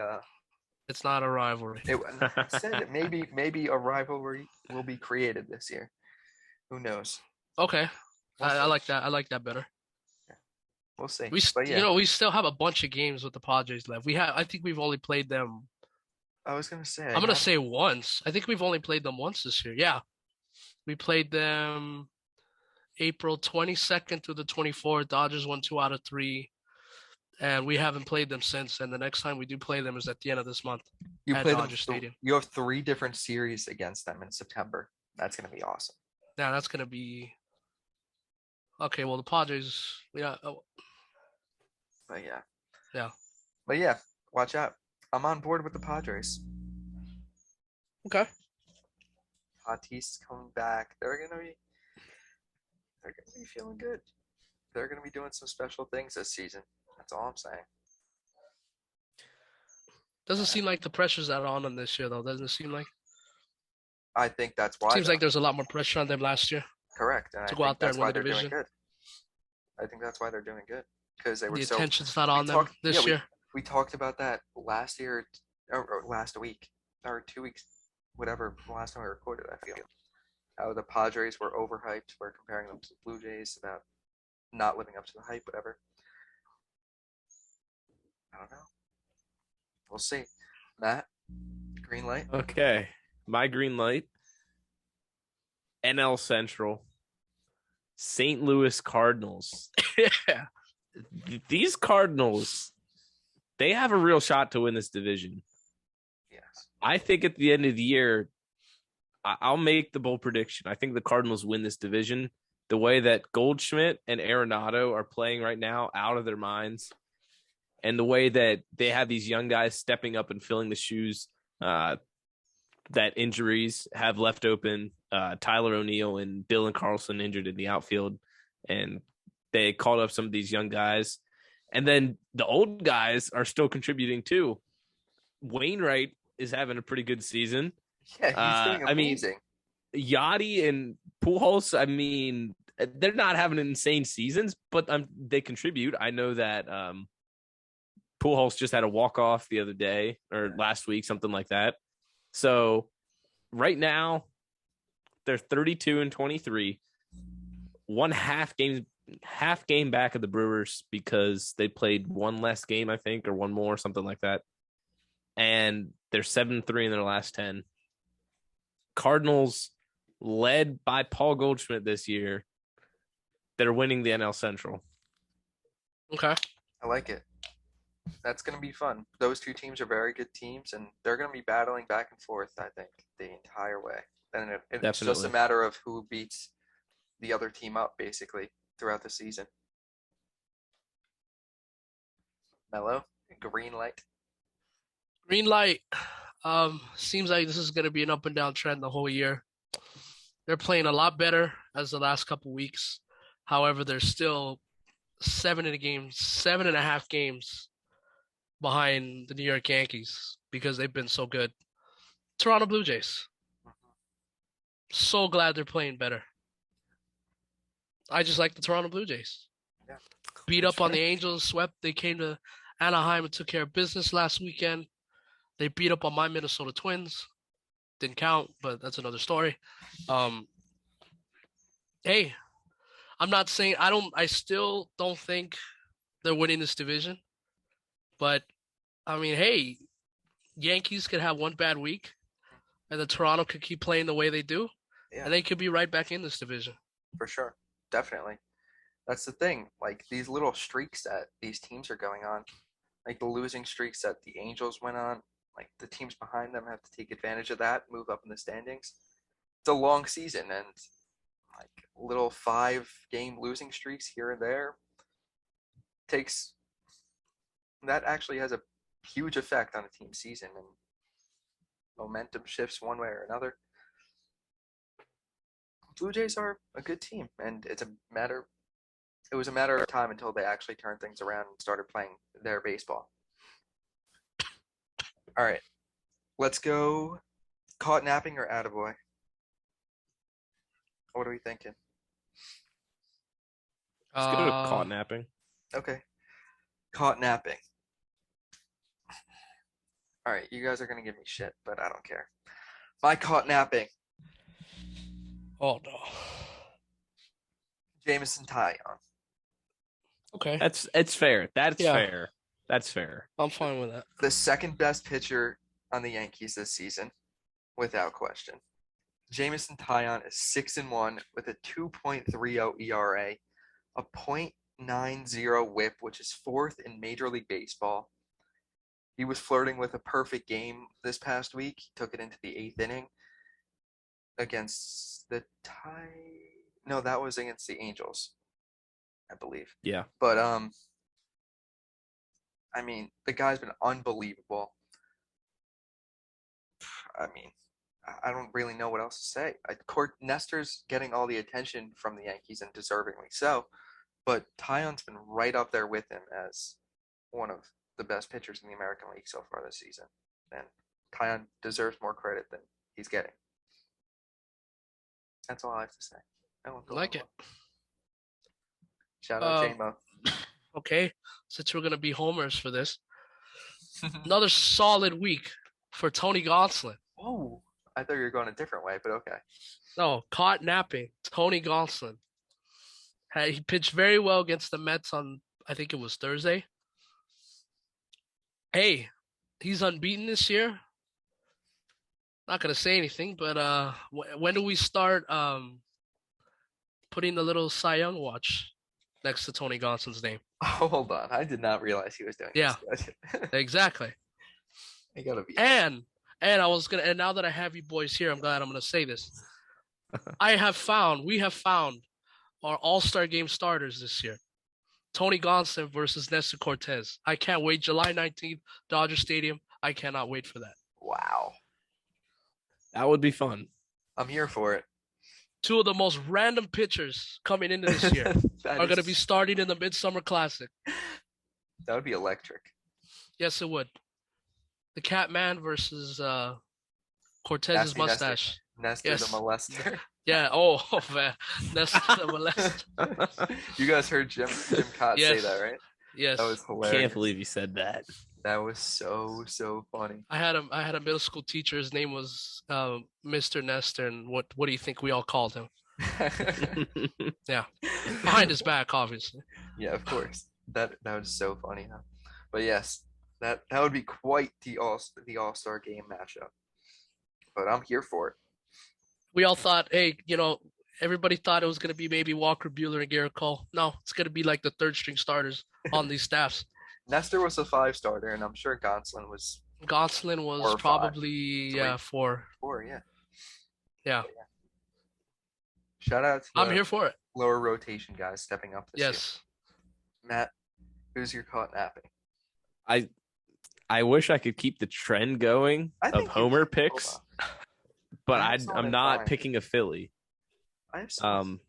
It's not a rivalry. I said it. Maybe a rivalry will be created this year. Who knows? Okay, I like that. I like that better. Yeah. We'll see. We still have a bunch of games with the Padres left. I think we've only played them I was gonna say. I'm gonna say once. I think we've only played them once this year. Yeah, we played them April 22nd through the 24th. Dodgers won 2 out of 3, and we haven't played them since. And the next time we do play them is at the end of this month You at play them. Dodger Stadium. You have 3 different series against them in September. That's gonna be awesome. Yeah, that's gonna be okay. Well, the Padres, yeah, But yeah. yeah. But yeah, watch out. I'm on board with the Padres. Okay. Tatis coming back. They're gonna be feeling good. They're gonna be doing some special things this season. That's all I'm saying. Doesn't seem like the pressure's that on them this year, though. Doesn't it seem like? I think that's why. Seems like there's a lot more pressure on them last year. Correct. And to I go think out there that's and win why the they're doing division. good. I think that's why they're doing good because they were The so. attention's not on them this year. We talked about that last year, or last week, or 2 weeks, whatever. The last time we recorded, I feel how the Padres were overhyped. We're comparing them to the Blue Jays about not living up to the hype, whatever. I don't know. We'll see. Matt, green light. Okay. My green light. NL Central. St. Louis Cardinals. Yeah. These Cardinals, they have a real shot to win this division. Yes. I think at the end of the year, I'll make the bold prediction. I think the Cardinals win this division. The way that Goldschmidt and Arenado are playing right now, out of their minds, and the way that they have these young guys stepping up and filling the shoes that injuries have left open. Tyler O'Neill and Dylan Carlson injured in the outfield, and they called up some of these young guys. And then the old guys are still contributing too. Wainwright is having a pretty good season. Yeah, he's doing amazing. Yachty and Pujols, I mean, they're not having insane seasons, but they contribute. I know that Pujols just had a walk-off the other day or last week, something like that. So right now, they're 32-23, one half game back of the Brewers because they played one less game, I think, or one more, something like that. And they're 7-3 in their last 10. Cardinals, led by Paul Goldschmidt this year, they're winning the NL Central. Okay. I like it. That's going to be fun. Those two teams are very good teams, and they're going to be battling back and forth, I think, the entire way. And it's just a matter of who beats the other team up, basically, throughout the season. Melo, green light. Green light. Seems like this is going to be an up and down trend the whole year. They're playing a lot better as the last couple weeks. However, they're still 7.5 games behind the New York Yankees because they've been so good. Toronto Blue Jays. So glad they're playing better. I just like the Toronto Blue Jays. Yeah. Beat up on the Angels, swept. They came to Anaheim and took care of business last weekend. They beat up on my Minnesota Twins. Didn't count, but that's another story. Hey, I'm not saying I still don't think they're winning this division. But I mean, hey, Yankees could have one bad week and the Toronto could keep playing the way they do. Yeah. And they could be right back in this division. For sure. Definitely. That's the thing. Like these little streaks that these teams are going on, like the losing streaks that the Angels went on, like the teams behind them have to take advantage of that, move up in the standings. It's a long season, and like little 5-game losing streaks here and there that actually has a huge effect on a team's season, and momentum shifts one way or another. Blue Jays are a good team, and it was a matter of time until they actually turned things around and started playing their baseball. All right, let's go caught napping or Atta Boy. What are we thinking? Let's go to caught napping. Okay, caught napping. All right, you guys are going to give me shit, but I don't care. My caught napping. Oh, no. Jameson Taillon. Okay. It's fair. That's fair. That's fair. I'm fine with that. The second best pitcher on the Yankees this season, without question. Jameson Taillon is 6-1 with a 2.30 ERA, a .90 WHIP, which is fourth in Major League Baseball. He was flirting with a perfect game this past week. He took it into the 8th inning against the No, that was against the Angels, I believe. Yeah. But I mean, the guy's been unbelievable. I mean, I don't really know what else to say. Nestor's getting all the attention from the Yankees, and deservingly so. But Taillon's been right up there with him as one of the best pitchers in the American League so far this season. And Taillon deserves more credit than he's getting. That's all I have to say. I won't go Like on it. more. Shout out Um, J-Mo. Okay, since we're gonna be homers for this, another solid week for Tony Gonsolin. Oh, I thought you were going a different way, but okay. No, caught napping. Tony Gonsolin. He pitched very well against the Mets on, I think it was Thursday. Hey, he's unbeaten this year. Not gonna say anything, but when do we start putting the little Cy Young watch next to Tony Gonsolin's name? Oh, hold on. I did not realize he was doing Yeah. this. Exactly. I gotta be. And now that I have you boys here, I'm gonna say this. we have found our All-Star Game starters this year. Tony Gonsolin versus Nestor Cortez. I can't wait. July 19th, Dodger Stadium. I cannot wait for that. Wow. That would be fun. I'm here for it. Two of the most random pitchers coming into this year are going to be starting in the Midsummer Classic. That would be electric. Yes, it would. The Catman versus Cortez's Nasty mustache. Nestor Yes. the molester. Yeah. Oh, man. Nestor the molester. You guys heard Jim Cott say Yes. that, right? Yes. That was hilarious. Can't believe you said that. That was so funny. I had a middle school teacher. His name was Mr. Nestor, and what do you think we all called him? Yeah, behind his back, obviously. Yeah, of course. That was so funny, huh? But yes, that would be quite the All-Star Game matchup. But I'm here for it. We all thought, hey, everybody thought it was going to be maybe Walker Buehler and Garrett Cole. No, it's going to be like the third string starters on these staffs. Nestor was a 5-starter, and I'm sure Gonsolin was Gonsolin was 4 or 5. probably 3. 4. 4, yeah. Yeah. Shout out to I'm here for it. lower rotation guys stepping up this year. Yes. Matt, who's your caught napping? I wish I could keep the trend going I of think you homer can. picks, Hold but I have some I'm in not mind. picking a Philly. I have some.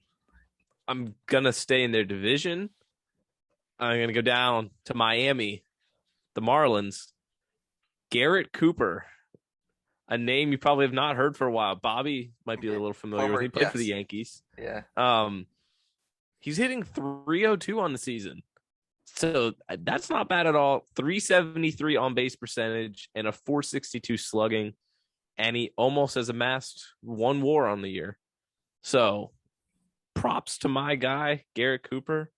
I'm gonna stay in their division. I'm gonna go down to Miami, the Marlins. Garrett Cooper, a name you probably have not heard for a while. Bobby might be a little familiar with. He played for the yes. Yankees. Yeah. He's hitting 302 on the season. So that's not bad at all. 373 on base percentage and a 462 slugging. And he almost has amassed 1 WAR on the year. So props to my guy, Garrett Cooper.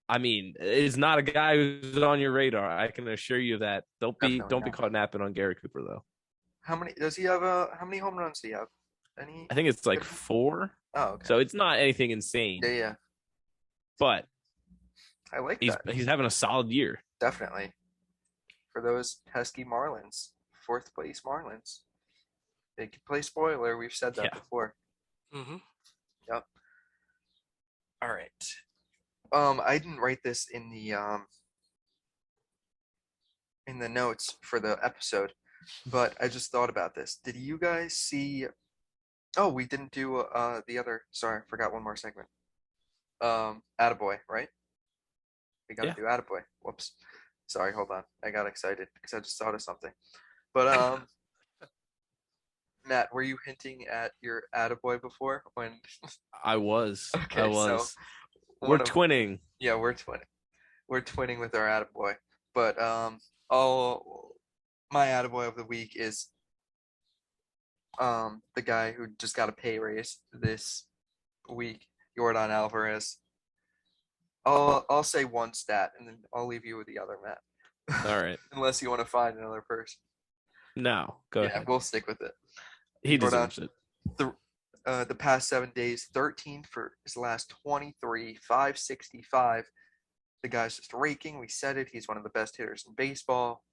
I mean, is not a guy who's on your radar. I can assure you that. Don't be caught napping on Garrett Cooper though. How many does he have? How many home runs do you have? Any? I think it's like 4. Oh, okay. So it's not anything insane. Yeah. But I like he's that. having a solid year. Definitely. For those pesky Marlins, 4th place Marlins. They could play spoiler. We've said that before. Mm-hmm. Yep. All right. I didn't write this in the notes for the episode, but I just thought about this. Did you guys see? Oh, we didn't do the other. Sorry, I forgot one more segment. Atta Boy, right? We gotta do Atta Boy. Whoops. Sorry, hold on. I got excited because I just thought of something. But Matt, were you hinting at your Atta Boy before? When I was. Okay, I was. so We're twinning. Yeah, we're twinning. We're twinning with our Atta Boy. But my Atta Boy of the week is the guy who just got a pay raise this week, Yordan Alvarez. I'll say one stat and then I'll leave you with the other, Matt. All right. Unless you want to find another person. No, go Yeah, ahead. we'll stick with it. He Yordan, deserves it. the past 7 days, 13 for his last 23, 565. The guy's just raking. We said it. He's one of the best hitters in baseball.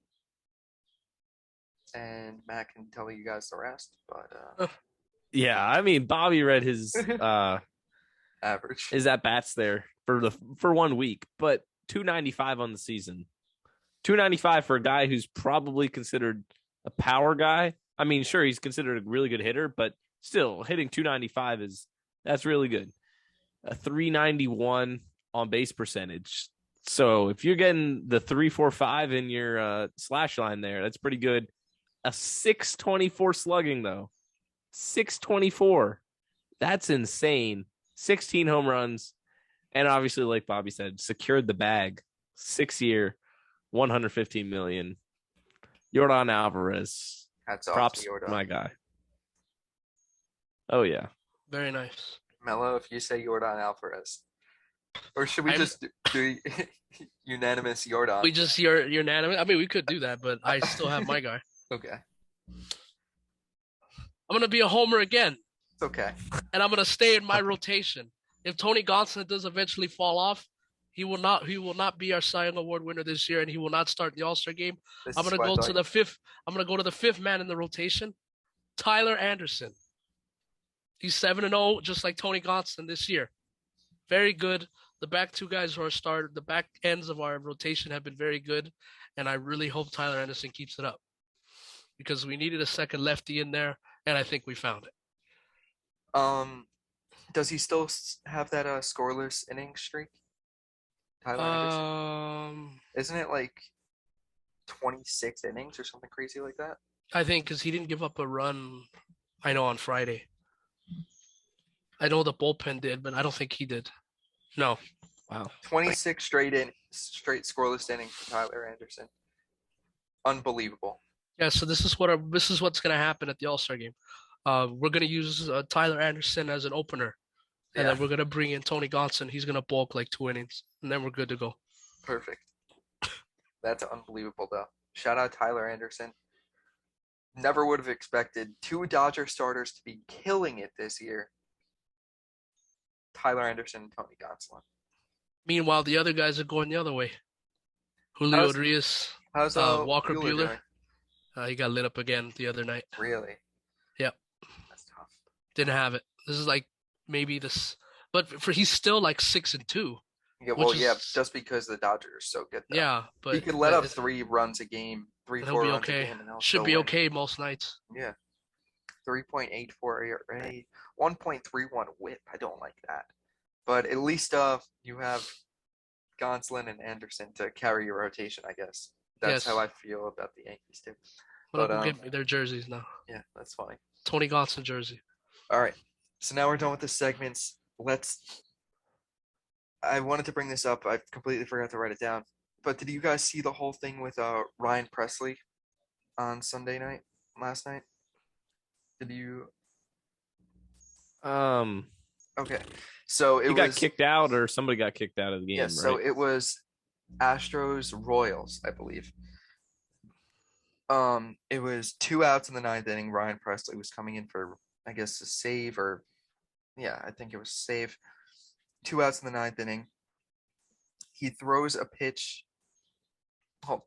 And Matt can tell you guys the rest, but Yeah, I mean, Bobby read his average. at bats there for 1 week, but 295 on the season. 295 for a guy who's probably considered a power guy. I mean, sure, he's considered a really good hitter, but still hitting 295 that's really good. A 391 on base percentage. So if you're getting the 345 in your slash line there, that's pretty good. A 624 slugging though. 624. That's insane. 16 home runs. And obviously, like Bobby said, secured the bag. 6-year, 115 million. Yordan Alvarez. Hats off Props, to Yordan. my guy. Oh yeah. Very nice. Melo, if you say Yordan Alvarez, or should we just do unanimous Yordan? We just you're unanimous. I mean, we could do that, but I still have my guy. Okay, I'm gonna be a homer again, it's okay. and I'm gonna stay in my rotation. If Tony Gonsolin does eventually fall off, he will not be our Cy Young Award winner this year, and he will not start the All-Star game. I'm gonna go to the fifth. I'm gonna go to the fifth man in the rotation, Tyler Anderson. He's 7-0, just like Tony Gonsolin this year. Very good. The back two guys who are started, the back ends of our rotation have been very good, and I really hope Tyler Anderson keeps it up because we needed a second lefty in there, and I think we found it. Does he still have that scoreless inning streak? Tyler Anderson? Isn't it like 26 innings or something crazy like that? I think because he didn't give up a run. I know on Friday. I know the bullpen did, but I don't think he did. No. Wow. 26 straight scoreless innings for Tyler Anderson. Unbelievable. Yeah, so this is what's going to happen at the All-Star game. We're going to use Tyler Anderson as an opener, and then we're going to bring in Tony Gonsolin. He's going to bulk like 2 innings, and then we're good to go. Perfect. That's unbelievable, though. Shout out Tyler Anderson. Never would have expected 2 Dodger starters to be killing it this year. Tyler Anderson and Tony Gonsolin. Meanwhile, the other guys are going the other way. Julio Urias, Walker Buehler. He got lit up again the other night. Really? Yep. That's tough. Didn't have it. This is like maybe this, but he's still like 6-2. Yeah, well, just because the Dodgers are so good. Though. Yeah, but he could let up 3 runs a game, 4 runs a game, and should be okay most nights. Yeah. 3.84 ERA, 1.31 WHIP. I don't like that, but at least you have Gonsolin and Anderson to carry your rotation. I guess that's how I feel about the Yankees too. But we'll get their jerseys now. Yeah, that's fine. Tony Gonsolin jersey. All right, so now we're done with the segments. I wanted to bring this up. I completely forgot to write it down. But did you guys see the whole thing with Ryan Presley on Sunday night, last night? Did you? Okay, so he got kicked out, or somebody got kicked out of the game. Yes, so it was Astros Royals, I believe. It was 2 outs in the 9th inning. Ryan Presley was coming in for, I guess, a save, I think it was a save. 2 outs in the 9th inning. He throws a pitch.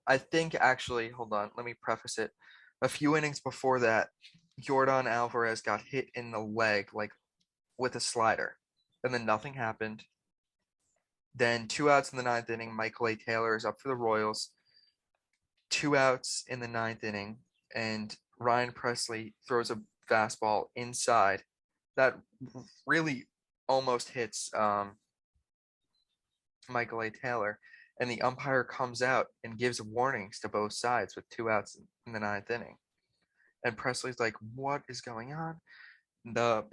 I think actually, hold on, let me preface it. A few innings before that, Yordan Alvarez got hit in the leg, like with a slider, and then nothing happened. Then 2 outs in the 9th inning. Michael A. Taylor is up for the Royals. 2 outs in the 9th inning, and Ryan Presley throws a fastball inside that really almost hits Michael A. Taylor, and the umpire comes out and gives warnings to both sides with 2 outs in the 9th inning. And Presley's like, what is going on? The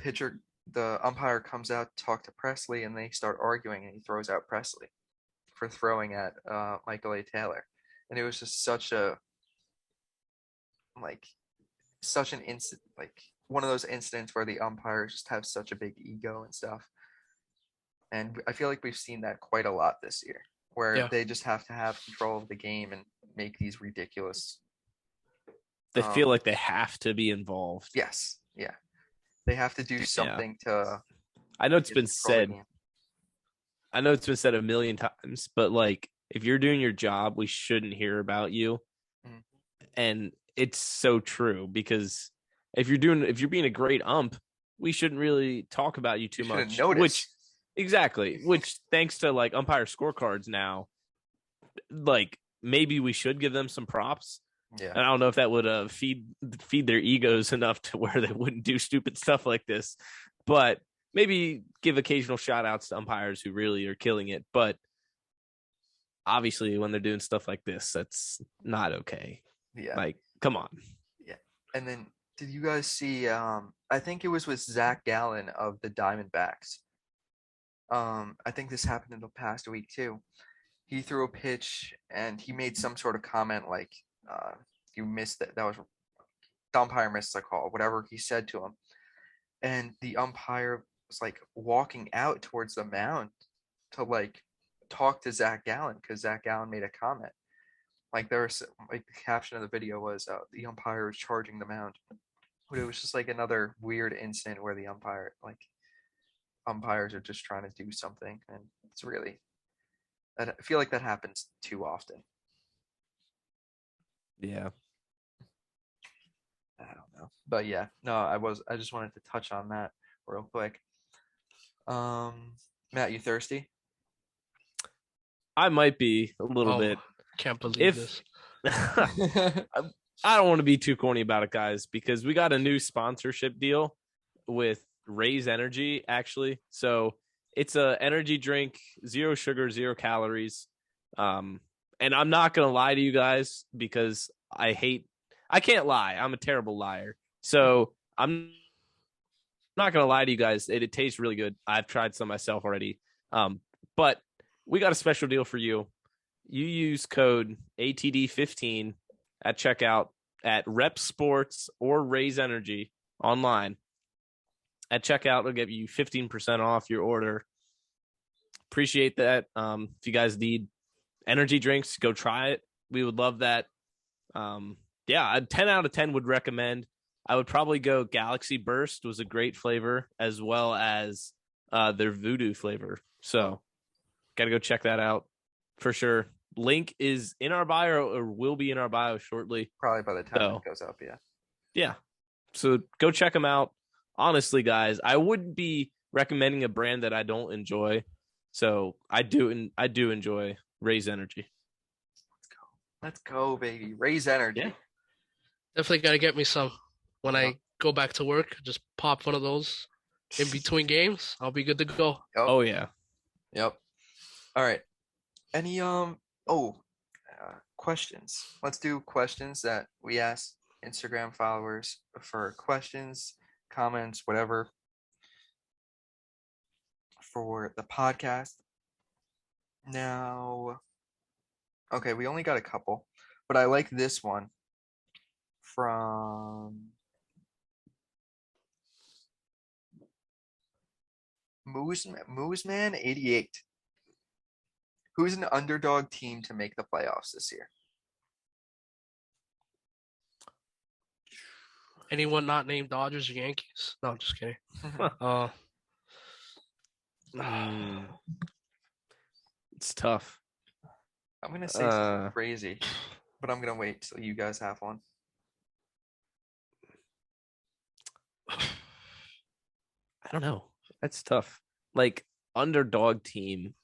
umpire comes out to talk to Presley, and they start arguing, and he throws out Presley for throwing at Michael A. Taylor. And it was just such an incident, like one of those incidents where the umpires just have such a big ego and stuff. And I feel like we've seen that quite a lot this year, where they just have to have control of the game and make these ridiculous They feel like they have to be involved. Yes, yeah, they have to do something to. I know it's been control the said. game. I know it's been said a million times, but like if you're doing your job, we shouldn't hear about you. Mhm. And it's so true because if you're being a great ump, we shouldn't really talk about you too much. Notice. Which thanks to like umpire scorecards now, like maybe we should give them some props. Yeah. And I don't know if that would feed their egos enough to where they wouldn't do stupid stuff like this, but maybe give occasional shout outs to umpires who really are killing it. But obviously when they're doing stuff like this, that's not okay. Yeah. Like, come on. Yeah. And then did you guys see I think it was with Zach Gallen of the Diamondbacks. I think this happened in the past week too. He threw a pitch and he made some sort of comment like you missed it. That was the umpire missed the call, whatever he said to him. And the umpire was like walking out towards the mound to like talk to Zach Gallen because Zach Gallen made a comment. Like there was like the caption of the video was the umpire was charging the mound. But it was just like another weird incident where the umpires are just trying to do something, and it's really I feel like that happens too often. Yeah. I don't know. But yeah, no, I just wanted to touch on that real quick. Matt, you thirsty? I might be a little bit. Can't believe this. I don't want to be too corny about it, guys, because we got a new sponsorship deal with Raise Energy, actually. So it's a energy drink, 0 sugar, 0 calories. And I'm not going to lie to you guys because I can't lie. I'm a terrible liar. So I'm not going to lie to you guys. It tastes really good. I've tried some myself already. But we got a special deal for you. You use code ATD15 at checkout at Rep Sports or Raise Energy online. At checkout, it'll get you 15% off your order. Appreciate that. If you guys need energy drinks, go try it. We would love that. Yeah, a 10 out of 10 would recommend. I would probably go Galaxy Burst was a great flavor, as well as their Voodoo flavor. So got to go check that out for sure. Link is in our bio or will be in our bio shortly. Probably by the time it goes up, yeah. Yeah. So go check them out. Honestly, guys, I wouldn't be recommending a brand that I don't enjoy. So I do enjoy Raise Energy. Let's go, baby. Raise Energy. Yeah. Definitely got to get me some when I go back to work. Just pop one of those in between games. I'll be good to go. Yep. Oh, yeah. Yep. All right. Any questions? Let's do questions that we ask Instagram followers for questions, comments, whatever for the podcast. Now, okay, we only got a couple, but I like this one from Mooseman88. Who's an underdog team to make the playoffs this year? Anyone not named Dodgers or Yankees? No, I'm just kidding. It's tough. I'm gonna say something crazy, but I'm gonna wait till you guys have one. I don't know. That's tough. Like underdog team.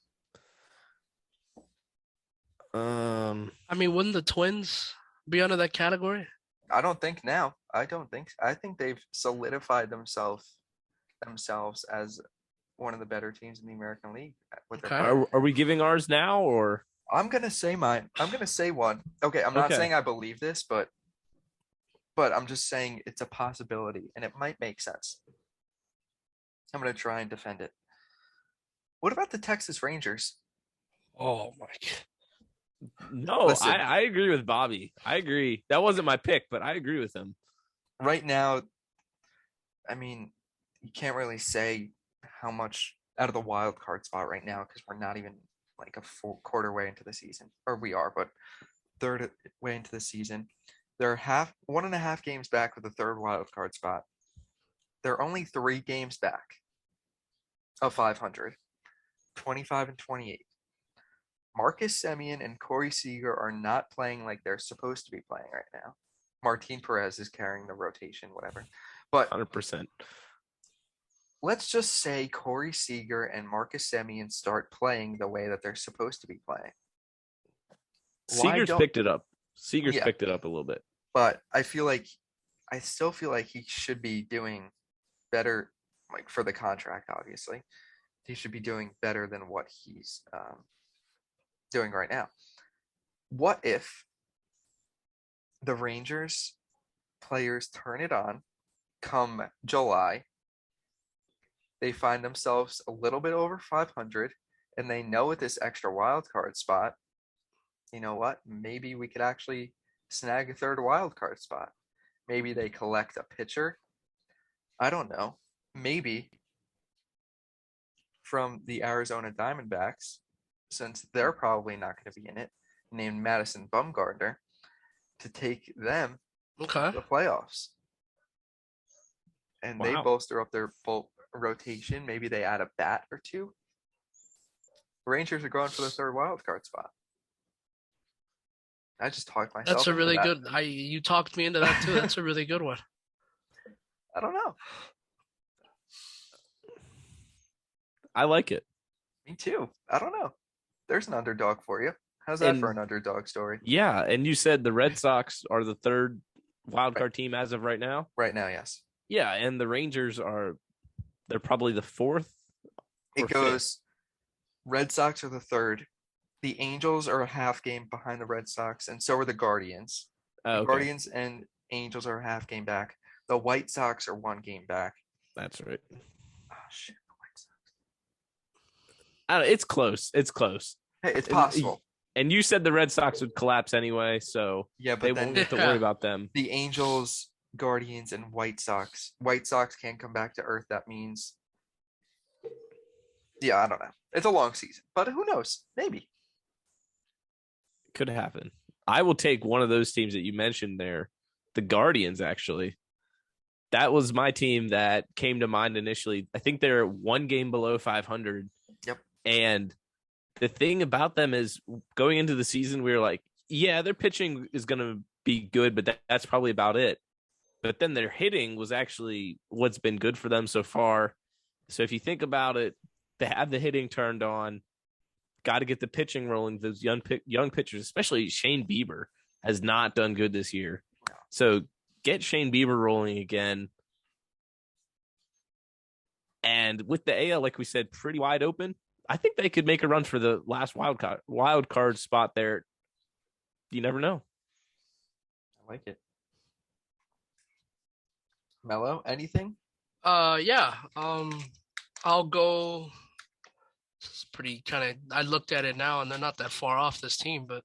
I mean, wouldn't the Twins be under that category? I don't think now. I think they've solidified themselves as one of the better teams in the American League. Are we giving ours now or? I'm gonna say mine. I'm gonna say one. Okay, I'm not saying I believe this, but I'm just saying it's a possibility and it might make sense. I'm gonna try and defend it. What about the Texas Rangers? Oh my God. No, listen, I agree with Bobby. I agree. That wasn't my pick, but I agree with him. Right now, I mean, you can't really say how much out of the wild card spot right now because we're not even like a full quarter way into the season. Or we are, but third way into the season. They're 1.5 games back with the third wild card spot. They're only 3 games back of 500, 25 and 28. Marcus Semien and Corey Seager are not playing like they're supposed to be playing right now. Martin Perez is carrying the rotation, whatever. But 100%. let's just say Corey Seager and Marcus Semien start playing the way that they're supposed to be playing. Seager's picked it up. Seager's Yeah. picked it up a little bit. But I still feel like he should be doing better, like for the contract, obviously. He should be doing better than what he's doing right now. What if the Rangers players turn it on come July? They find themselves a little bit over 500, and they know with this extra wild card spot, you know what? Maybe we could actually snag a third wild card spot. Maybe they collect a pitcher. I don't know. Maybe from the Arizona Diamondbacks, since they're probably not going to be in it, named Madison Bumgarner, to take them Okay. to the playoffs. And they Wow. bolster up their rotation. Maybe they add a bat or two. Rangers are going for the third wild card spot. I just talked myself. That's a really into that. good. You talked me into that too. That's a really good one. I don't know. I like it. Me too. I don't know. There's an underdog for you. How's that for an underdog story? Yeah, and you said the Red Sox are the third wild card team as of right now? Right now, yes. Yeah, and the Rangers they're probably the fourth. It goes Red Sox are the third. The Angels are a half game behind the Red Sox, and so are the Guardians. Oh, okay. Guardians and Angels are a half game back. The White Sox are 1 game back. That's right. Oh, shit. The White Sox. It's close. It's close. Hey, it's possible. And you said the Red Sox would collapse anyway, so Yeah, but they then won't have to worry about them. the Angels, Guardians, and White Sox. White Sox can't come back to earth. That means, yeah, I don't know. It's a long season, but who knows? Maybe. Could happen. I will take one of those teams that you mentioned there, the Guardians, actually. That was my team that came to mind initially. I think they're 1 game below 500. Yep. And the thing about them is going into the season, we were like, yeah, their pitching is going to be good, but that's probably about it. But then their hitting was actually what's been good for them so far. So if you think about it, they have the hitting turned on. Got to get the pitching rolling. Those young pitchers, especially Shane Bieber, has not done good this year. So get Shane Bieber rolling again. And with the AL, like we said, pretty wide open, I think they could make a run for the last wild card spot there. You never know. I like it. Melo, anything? Yeah. I'll go. It's pretty kind of. I looked at it now, and they're not that far off this team, but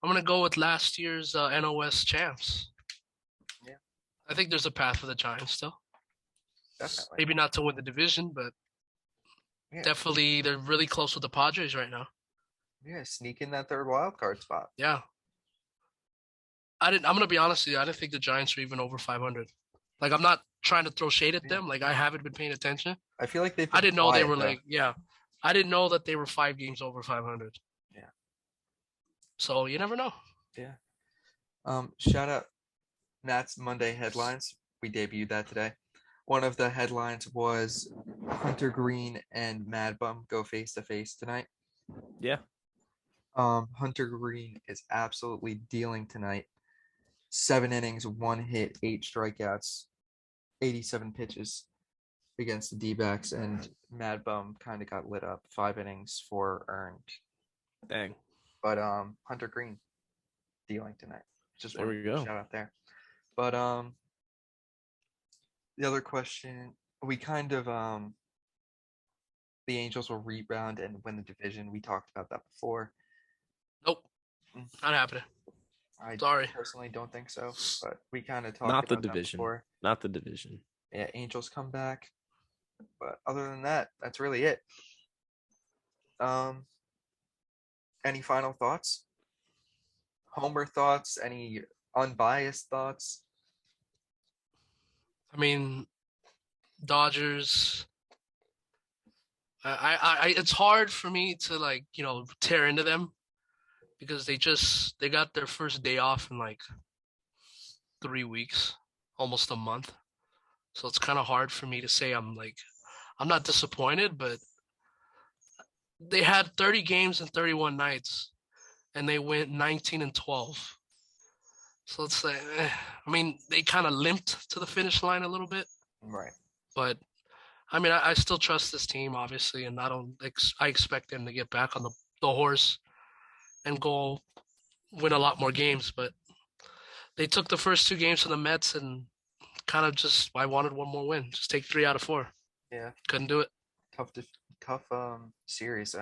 I'm gonna go with last year's NOS champs. Yeah. I think there's a path for the Giants still. Definitely. Maybe not to win the division, but definitely they're really close with the Padres right now. Yeah, sneak in that third wild card spot. Yeah. I'm gonna be honest with you. I didn't think the Giants were even over 500. Like, I'm not trying to throw shade at them. Like, I haven't been paying attention. I feel like I didn't know they were I didn't know that they were 5 games over 500. Yeah. So you never know. Yeah. Shout out Matt's Monday headlines. We debuted that today. One of the headlines was Hunter Green and Mad Bum go face to face tonight. Yeah. Hunter Green is absolutely dealing tonight. 7 innings, 1 hit, 8 strikeouts, 87 pitches against the D-backs, and Mad Bum kind of got lit up. 5 innings, 4 earned. Dang. But Hunter Green dealing tonight. Just there we go. Shout out there. But the other question, we kind of the Angels will rebound and win the division. We talked about that before. Nope. Not happening. I Sorry. personally don't think so, but we kind of talked Not the about that division. before. Not the division. Yeah, Angels come back. But other than that, that's really it. Any final thoughts? Homer thoughts? Any unbiased thoughts. I mean, Dodgers. It's hard for me to like tear into them because they got their first day off in like 3 weeks, almost a month. So it's kind of hard for me to say I'm not disappointed, but they had 30 games in 31 nights and they went 19-12. So it's like, I mean, they kind of limped to the finish line a little bit, Right. but I mean, I still trust this team, obviously, and I expect them to get back on the horse and go win a lot more games. But they took the first 2 games from the Mets and kind of I wanted one more win. Just take 3 out of 4. Yeah. Couldn't do it. Tough series.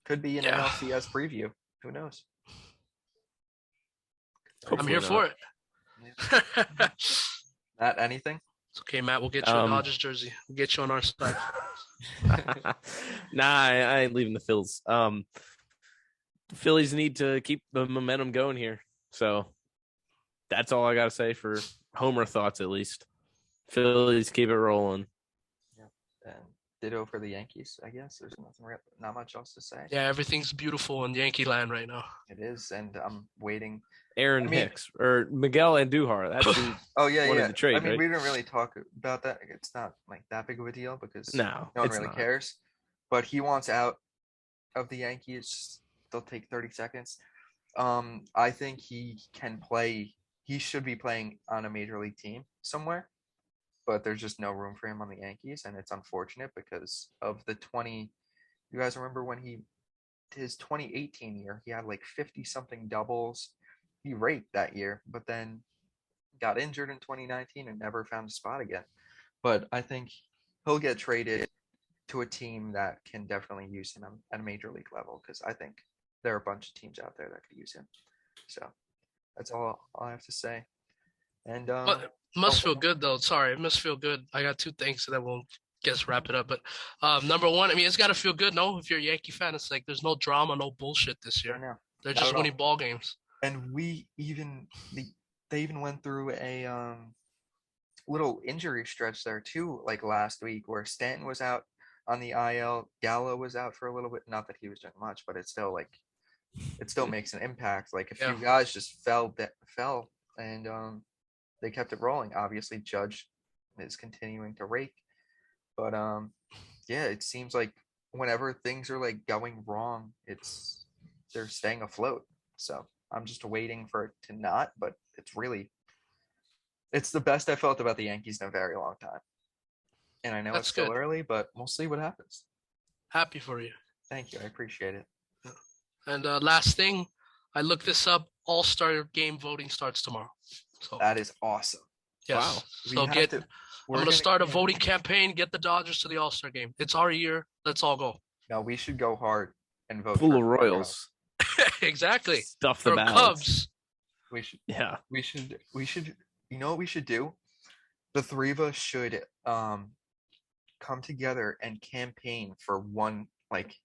Could be an Yeah. NLCS preview. Who knows? I'm here for it. Yeah. Matt, anything? It's okay, Matt. We'll get you a Dodgers jersey. We'll get you on our side. Nah, I ain't leaving the Phillies. The Phillies need to keep the momentum going here. So that's all I got to say for Homer thoughts, at least. Phillies keep it rolling. Yeah. And ditto for the Yankees, I guess. There's not much else to say. Yeah, everything's beautiful in Yankee land right now. It is, and I'm waiting. Aaron Hicks or Miguel Andujar. That's who wanted the trade, I mean, right? we didn't really talk about that. It's not like that big of a deal because No one really cares. But he wants out of the Yankees. They'll take 30 seconds. I think he can play. He should be playing on a major league team somewhere, but there's just no room for him on the Yankees, and it's unfortunate because of the 20. You guys remember when his 2018 year, he had like 50 something doubles. He raked that year, but then got injured in 2019 and never found a spot again. But I think he'll get traded to a team that can definitely use him at a major league level because I think there are a bunch of teams out there that could use him. So that's all I have to say. And but it must feel good though. Sorry, it must feel good. I got 2 things and then we'll wrap it up. But number one, I mean, it's got to feel good. No, if you're a Yankee fan, it's like there's no drama, no bullshit this year. They're just winning ball games. And they even went through a little injury stretch there too, like last week where Stanton was out on the IL, Gallo was out for a little bit. Not that he was doing much, but it still makes an impact. Like a few guys just fell and they kept it rolling. Obviously, Judge is continuing to rake, but yeah, it seems like whenever things are like going wrong, they're staying afloat. So I'm just waiting for it to not, but it's the best I felt about the Yankees in a very long time. And I know it's still early, but we'll see what happens. Happy for you. Thank you. I appreciate it. And last thing, I looked this up. All-Star game voting starts tomorrow. So that is awesome. Yes. Wow. So I'm going to start a voting campaign. Get the Dodgers to the All-Star game. It's our year. Let's all go. No, we should go hard and vote. Full of Royals. Exactly. Stuff the ballots. Cubs. We should. Yeah. We should. You know what we should do? The 3 of us should come together and campaign for one. Like,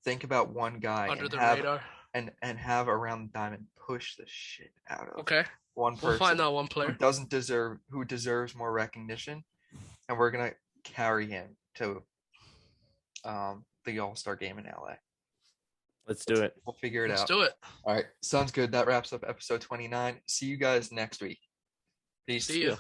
think about one guy under the radar, and have around the diamond push the shit out of. Okay. One person. We'll find out one player who deserves more recognition, and we're gonna carry him to the All-Star game in LA. Let's do it. We'll figure it out. Let's do it. All right, sounds good. That wraps up episode 29. See you guys next week. Peace. See you.